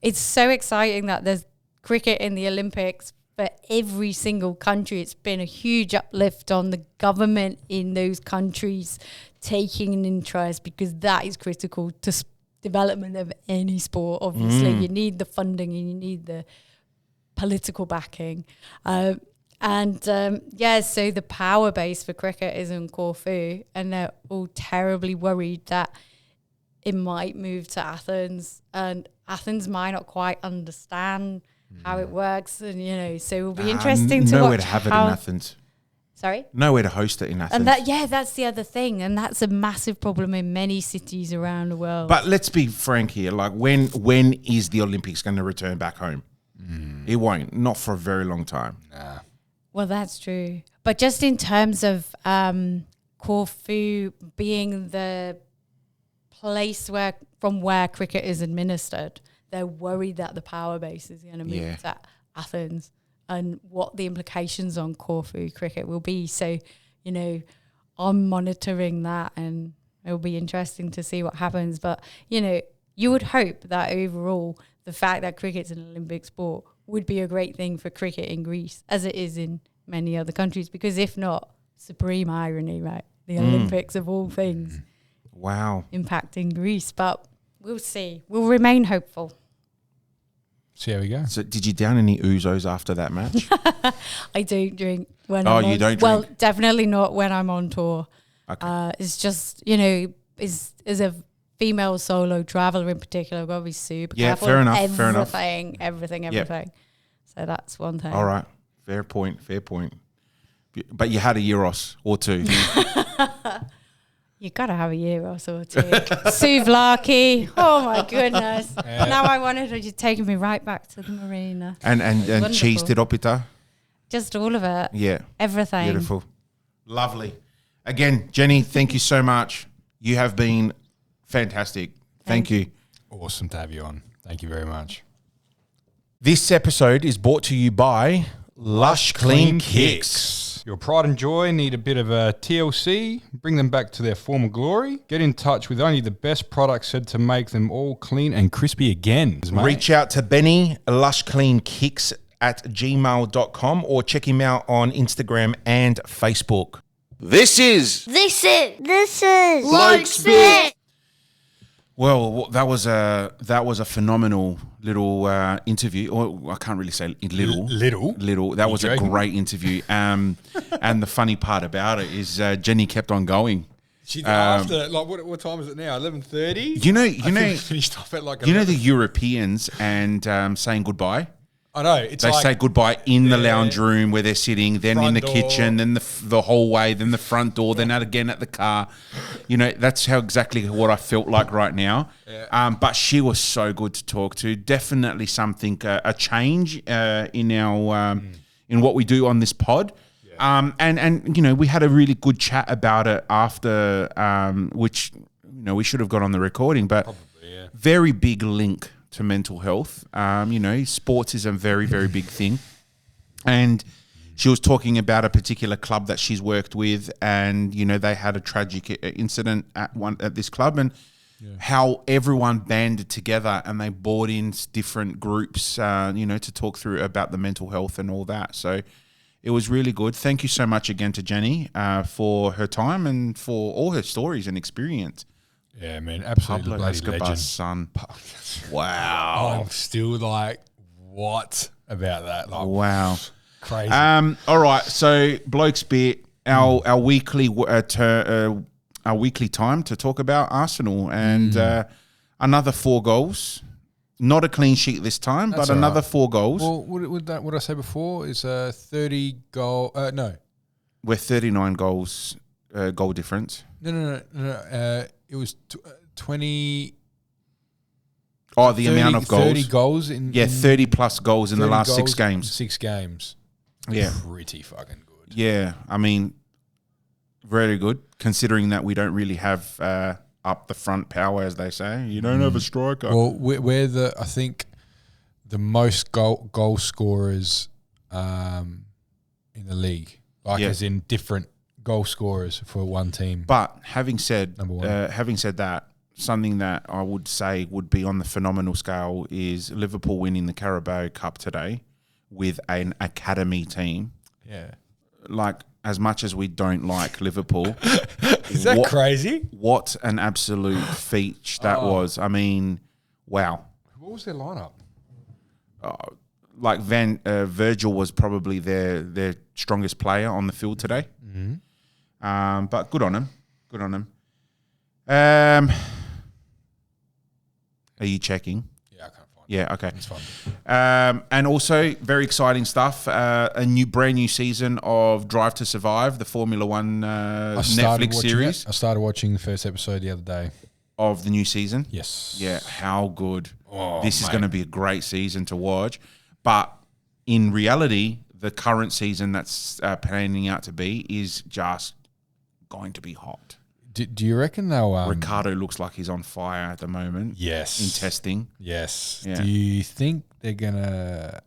it's so exciting that there's cricket in the Olympics for every single country. It's been a huge uplift on the government in those countries taking an interest, because that is critical to development of any sport. Obviously, you need the funding and you need the political backing. So the power base for cricket is in Corfu, and they're all terribly worried that it might move to Athens, and Athens might not quite understand how it works, and so it'll be interesting to watch. Nowhere to have it in Athens. Sorry? Nowhere to host it in Athens. And that's the other thing, and that's a massive problem in many cities around the world. But let's be frank here. Like, when is the Olympics going to return back home? It won't. Not for a very long time. Nah. Well, that's true. But just in terms of Corfu being the place from where cricket is administered, they're worried that the power base is going to move to Athens, and what the implications on Corfu cricket will be. So, I'm monitoring that, and it'll be interesting to see what happens. But, you would hope that overall the fact that cricket's an Olympic sport would be a great thing for cricket in Greece, as it is in many other countries, because if not, supreme irony, right? The Olympics of all things. Wow. Impacting Greece. But we'll see. We'll remain hopeful. See how we go. So did you down any ouzos after that match? I don't drink when Oh, I'm you on, don't well, drink? definitely not when I'm on tour. Okay. It's just, as a female solo traveller in particular, I've got to be super careful. Fair of enough, fair enough. Everything. So that's one thing. All right. Fair point. But you had a Euros or two. You got to have a year or so too. Souvlaki. Oh my goodness. Now I wanted her just taking me right back to the marina. And cheese tiropita. Just all of it. Yeah. Everything. Beautiful. Lovely. Again, Jenny, thank you so much. You have been fantastic. Thank you. Awesome to have you on. Thank you very much. This episode is brought to you by Lush Clean Kicks. Your pride and joy need a bit of a TLC. Bring them back to their former glory. Get in touch with only the best products said to make them all clean and crispy again. Reach out to Benny, lushcleankicks at gmail.com, or check him out on Instagram and Facebook. This is Bloke Spit. Well, that was a phenomenal little interview. Or I can't really say little. That was a great interview. And the funny part about it is Jenny kept on going. She after what time is it now? 11:30. You know, finished off at like. You know the Europeans and saying goodbye. I know. It's they like, say goodbye in the lounge room where they're sitting, then in the door. kitchen, then the hallway, then the front door, then out again at the car. That's how exactly what I felt like right now. Yeah. But she was so good to talk to. Definitely something, a change in our in what we do on this pod. Yeah. And we had a really good chat about it after, which we should have got on the recording, but very big link to mental health. Sports is a very, very big thing. And she was talking about a particular club that she's worked with, and, they had a tragic incident at this club, and how everyone banded together and they brought in different groups, to talk through about the mental health and all that. So it was really good. Thank you so much again to Jenny for her time and for all her stories and experience. Yeah, man, absolutely Pablo bloody Escobar's legend. son. Wow. I'm still like, what about that? Like, wow. Crazy. All right, so Bloke Spit, our weekly our weekly time to talk about Arsenal, and another 4 goals. Not a clean sheet this time, That's but another right. 4 goals. Well, what I say before is 30 goal. No, We're 39 goals goal difference. No. It was 20. Oh, the 30, amount of goals. 30 goals in 30 plus goals in the 30 last goals 6 in games. 6 games. Yeah. Pretty fucking good. Yeah, I mean, very good, considering that we don't really have up the front power, as they say. You don't have a striker. Well, we're I think the most goal scorers in the league, as in different goal scorers for one team. But having said Number one. that, something that I would say would be on the phenomenal scale is Liverpool winning the Carabao Cup today with an academy team. Yeah. Like, as much as we don't like Liverpool, Is that crazy? What an absolute feat that was. I mean, wow. What was their lineup? Like Virgil was probably their strongest player on the field today. Mm-hmm. But good on him. Good on him. Are you checking? Yeah, I can't find it. Yeah, okay. It's fine. And also, very exciting stuff. A brand new season of Drive to Survive, the Formula One Netflix series. I started watching the first episode the other day. Of the new season? Yes. Yeah, how good. Oh, this is going to be a great season to watch. But in reality, the current season that's panning out to be is just going to be hot. Do you reckon they'll... Ricardo looks like he's on fire at the moment. Yes. In testing. Yes. Yeah. Do you think they're going to...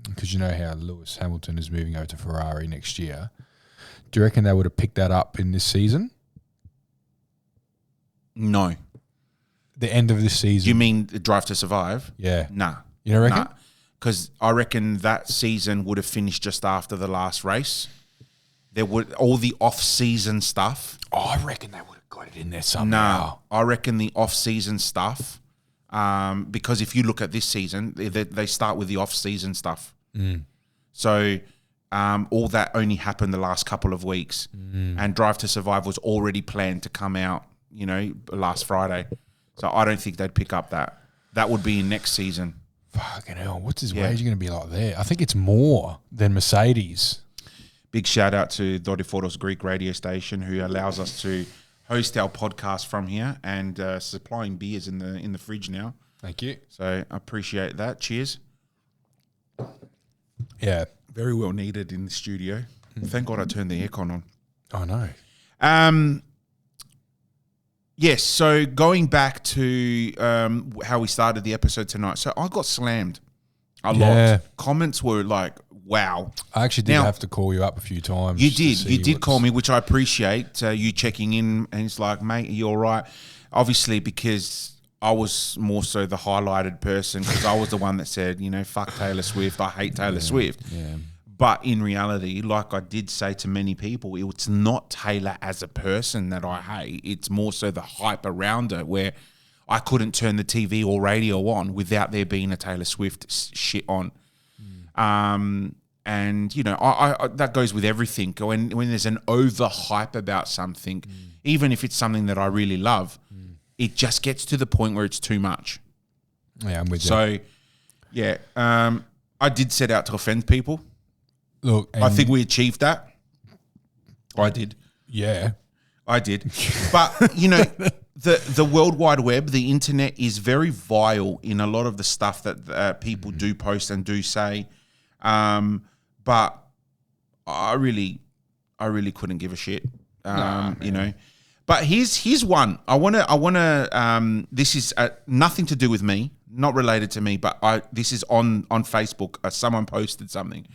Because you know how Lewis Hamilton is moving over to Ferrari next year. Do you reckon they would have picked that up in this season? No. The end of this season? You mean the Drive to Survive? Yeah. Nah. You don't reckon? Because I reckon that season would have finished just after the last race. There would all the off-season stuff. Oh, I reckon they would have got it in there somehow. No, I reckon the off-season stuff, because if you look at this season, they start with the off-season stuff. Mm. So all that only happened the last couple of weeks. And Drive to Survive was already planned to come out, last Friday. So I don't think they'd pick up that. That would be in next season. Fucking hell, what's his wage going to be like there? I think it's more than Mercedes. Big shout out to Doriforos Greek radio station who allows us to host our podcast from here and supplying beers in the fridge now. Thank you. So I appreciate that. Cheers. Yeah. Very well needed in the studio. Thank God I turned the aircon on. I know. Yes, so going back to how we started the episode tonight. So I got slammed a lot. Comments were like, wow. I actually did have to call you up a few times. You did call me, which I appreciate you checking in. And it's like, mate, are you all right? Obviously, because I was more so the highlighted person because I was the one that said, fuck Taylor Swift. I hate Taylor Swift. Yeah. But in reality, like I did say to many people, it's not Taylor as a person that I hate. It's more so the hype around her where I couldn't turn the TV or radio on without there being a Taylor Swift shit on. And, I that goes with everything. When there's an over-hype about something, even if it's something that I really love, it just gets to the point where it's too much. Yeah, I'm with you. So, yeah, I did set out to offend people. Look, I think we achieved that. I did. Yeah. I did. But, the World Wide Web, the internet is very vile in a lot of the stuff that people do post and do say. But I really couldn't give a shit. But here's one. I want to this is nothing to do with me, not related to me, but this is on Facebook. Someone posted something.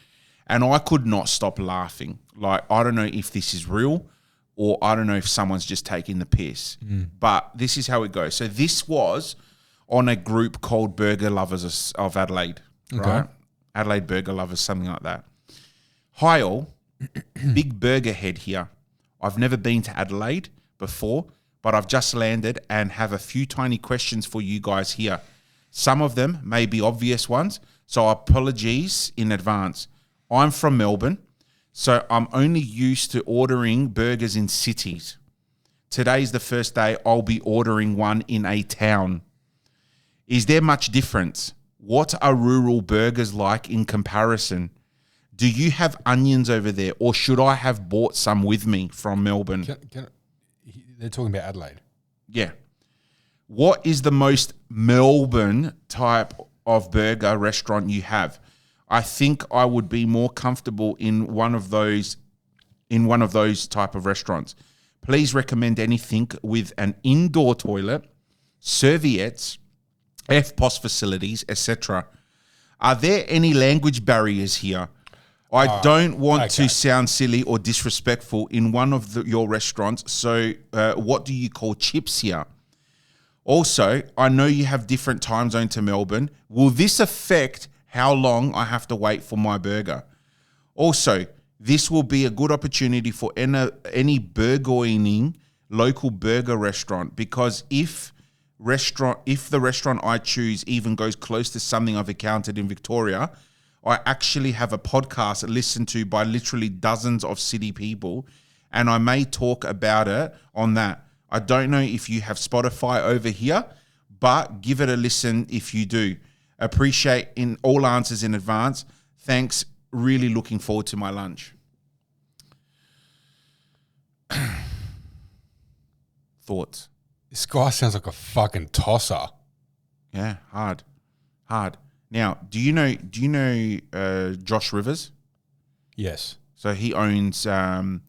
And I could not stop laughing. Like, I don't know if this is real or I don't know if someone's just taking the piss. But this is how it goes. So this was on a group called Burger Lovers of Adelaide, right? Adelaide Burger Lovers, something like that. Hi all, big burger head here. I've never been to Adelaide before, but I've just landed and have a few tiny questions for you guys here. Some of them may be obvious ones, so apologies in advance. I'm from Melbourne, so I'm only used to ordering burgers in cities. Today's the first day I'll be ordering one in a town. Is there much difference? What are rural burgers like in comparison? Do you have onions over there, or should I have bought some with me from Melbourne? They're talking about Adelaide. Yeah. What is the most Melbourne type of burger restaurant you have? I think I would be more comfortable in one of those type of restaurants. Please recommend anything with an indoor toilet, serviettes, FPOS facilities, etc. Are there any language barriers here? I don't want to sound silly or disrespectful in one of your restaurants, so what do you call chips here? Also, I know you have different time zone to Melbourne. Will this affect how long I have to wait for my burger. Also, this will be a good opportunity for any burgeoning local burger restaurant, because if the restaurant I choose even goes close to something I've encountered in Victoria, I actually have a podcast listened to by literally dozens of city people, and I may talk about it on that. I don't know if you have Spotify over here, but give it a listen if you do. Appreciate in all answers in advance. Thanks. Really looking forward to my lunch. Thoughts? This guy sounds like a fucking tosser. Yeah, hard. Now, do you know Josh Rivers? Yes. So he owns the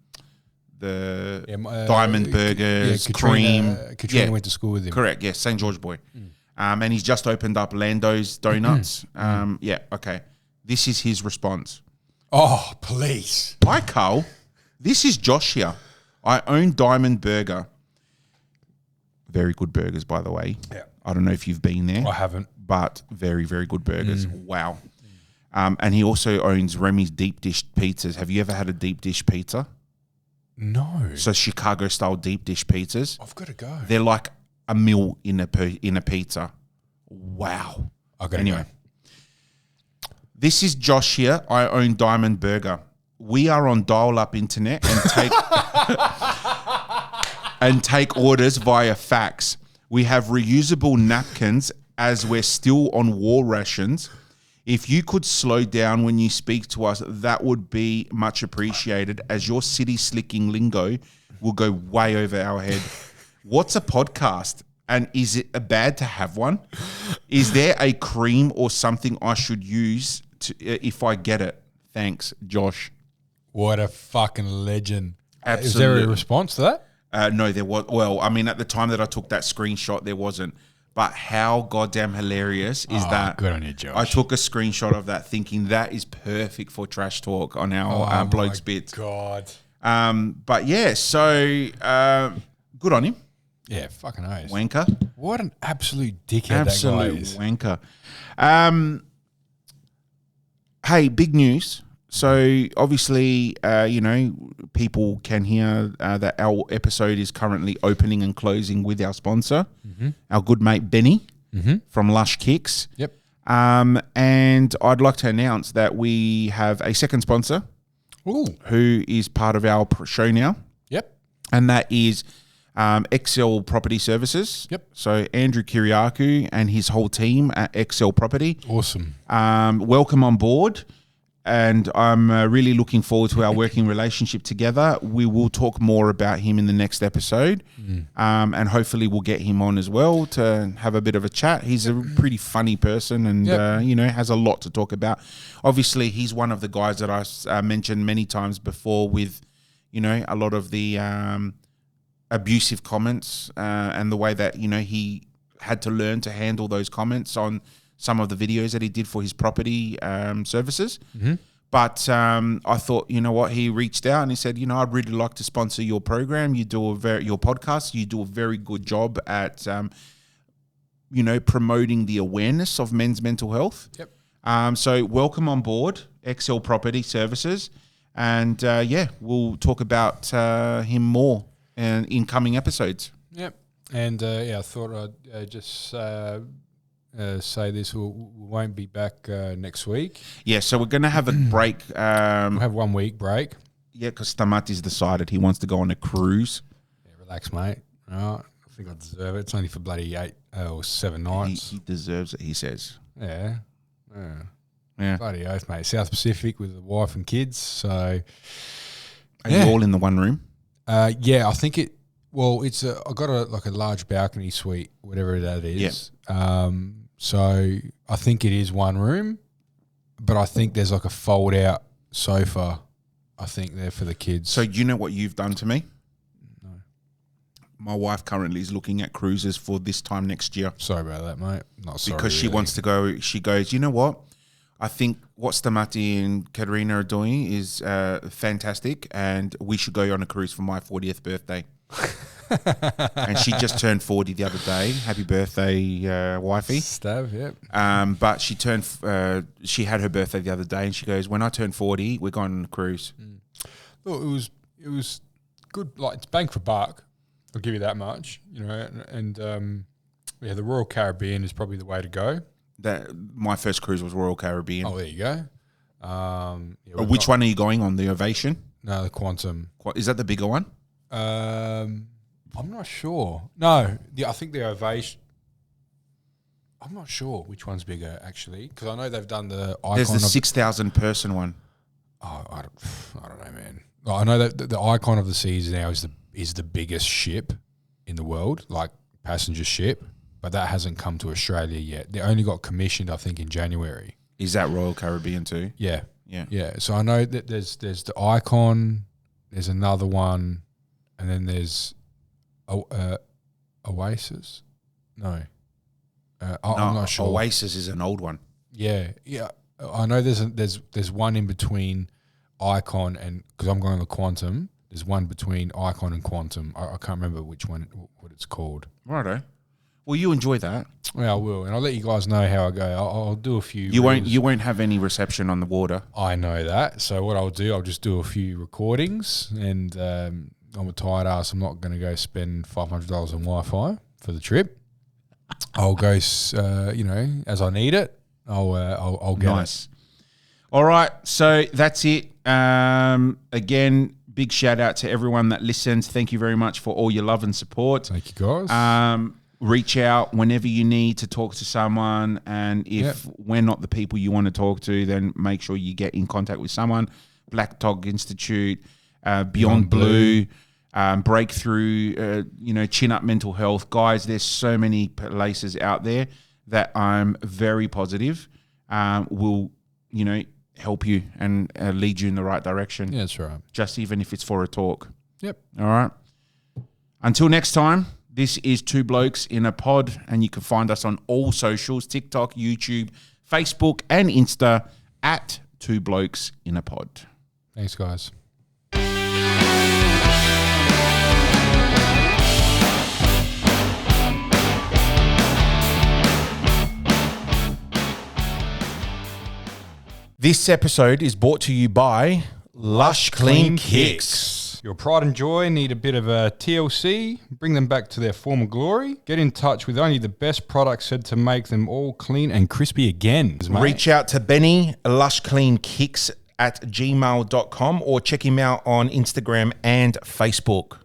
Diamond Burgers, Cream. Katrina went to school with him. Correct, yes, St. George boy. And he's just opened up Lando's Donuts. Yeah, okay. This is his response. Oh, please. Hi, Carl. This is Josh here. I own Diamond Burger. Very good burgers, by the way. Yeah. I don't know if you've been there. I haven't. But very, very good burgers. Wow. And he also owns Remy's deep dish pizzas. Have you ever had a deep dish pizza? No. So Chicago style deep dish pizzas. I've got to go. They're like a meal in a pizza. Wow. I've got to Anyway. go. This is Josh here. I own Diamond Burger. We are on dial-up internet and take orders via fax. We have reusable napkins as we're still on war rations. If you could slow down when you speak to us, that would be much appreciated, as your city slicking lingo will go way over our head. What's a podcast? And is it bad to have one? Is there a cream or something I should use if I get it? Thanks, Josh. What a fucking legend. Absolutely. Is there a response to that? No, there was. Well, I mean, at the time that I took that screenshot, there wasn't. But how goddamn hilarious is that? Good on you, Josh. I took a screenshot of that thinking that is perfect for trash talk on our Blokes Bits. God. But yeah, so good on him. Yeah, fucking oath. Wanker. What an absolute dickhead Absolute that guy is. wanker. Hey, big news. So obviously, people can hear that our episode is currently opening and closing with our sponsor, our good mate Benny from Lush Kicks. Yep. And I'd like to announce that we have a second sponsor who is part of our show now. Yep. And that is XL Property Services. Yep. So Andrew Kiriakou and his whole team at XL Property. Awesome. Welcome on board. And I'm really looking forward to our working relationship together. We will talk more about him in the next episode. And hopefully we'll get him on as well to have a bit of a chat. He's a pretty funny person and, has a lot to talk about. Obviously, he's one of the guys that I mentioned many times before with, a lot of the abusive comments and the way that, he had to learn to handle those comments on some of the videos that he did for his property services. But I thought, you know what, he reached out and he said, I'd really like to sponsor your program. You do your podcast. You do a very good job at, promoting the awareness of men's mental health. Yep. So welcome on board, XL Property Services. And we'll talk about him more in coming episodes. Yep. And I thought I'd just say this, we won't be back next week. Yeah, so we're going to have a break. We'll have 1 week break. Yeah, because Stamati's decided he wants to go on a cruise. Yeah, relax, mate. All right. I think I deserve it. It's only for bloody 8 or 7 nights. He deserves it, he says. Yeah. Yeah. Bloody oath, mate. South Pacific with the wife and kids. So, Are you all in the one room? I think it. Well, I got a large balcony suite, whatever that is. Yeah. So I think it is one room, but I think there's like a fold out sofa. I think there for the kids. So you know what you've done to me? No. My wife currently is looking at cruises for this time next year. Sorry about that, mate. Not sorry. Because she wants to go. She goes, you know what? I think what Stamati and Katerina are doing is fantastic, and we should go on a cruise for my 40th birthday. And she just turned 40 the other day. Happy birthday, wifey. Stav, yep. But she she had her birthday the other day, and she goes, when I turn 40, we're going on a cruise. Look, it was good. Like, it's bang for buck. I'll give you that much, you know. And the Royal Caribbean is probably the way to go. My first cruise was Royal Caribbean. Oh, there you go. Which one are you going on? The Ovation? No, the Quantum. Is that the bigger one? I'm not sure. No, I think the Ovation. I'm not sure which one's bigger, actually, because I know they've done the icon. There's the 6,000 person one. Oh, I don't know, man. I know that the Icon of the Seas now is the biggest ship in the world, like passenger ship, but that hasn't come to Australia yet. They only got commissioned, I think, in January. Is that Royal Caribbean too? Yeah. Yeah. So I know that there's the Icon, there's another one, and then there's Oasis. No. I'm not sure. Oasis is an old one. Yeah. I know there's one in between Icon and, because I'm going on the Quantum, there's one between Icon and Quantum. I can't remember which one, what it's called. Righto. Well, you enjoy that. Yeah, I will, and I'll let you guys know how I go. I'll do a few. You won't have any reception on the water. I know that. So what I'll do, I'll just do a few recordings, and I'm a tired ass. I'm not going to go spend $500 on Wi-Fi for the trip. I'll go, as I need it. I'll get nice. All right, so that's it. Again, big shout out to everyone that listens. Thank you very much for all your love and support. Thank you, guys. Reach out whenever you need to talk to someone, and if we're not the people you want to talk to, then make sure you get in contact with someone. Black Dog Institute, Beyond Blue, Breakthrough, Chin Up Mental Health. Guys, there's so many places out there that I'm very positive will, help you and lead you in the right direction. Yeah, that's right. Just even if it's for a talk. Yep. All right. Until next time, this is Two Blokes in a Pod, and you can find us on all socials, TikTok, YouTube, Facebook, and Insta at Two Blokes in a Pod. Thanks, guys. This episode is brought to you by Lush Clean Kicks. Your pride and joy need a bit of a TLC. Bring them back to their former glory. Get in touch with only the best products said to make them all clean and crispy again. Reach out to Benny, lushcleankicks@gmail.com, or check him out on Instagram and Facebook.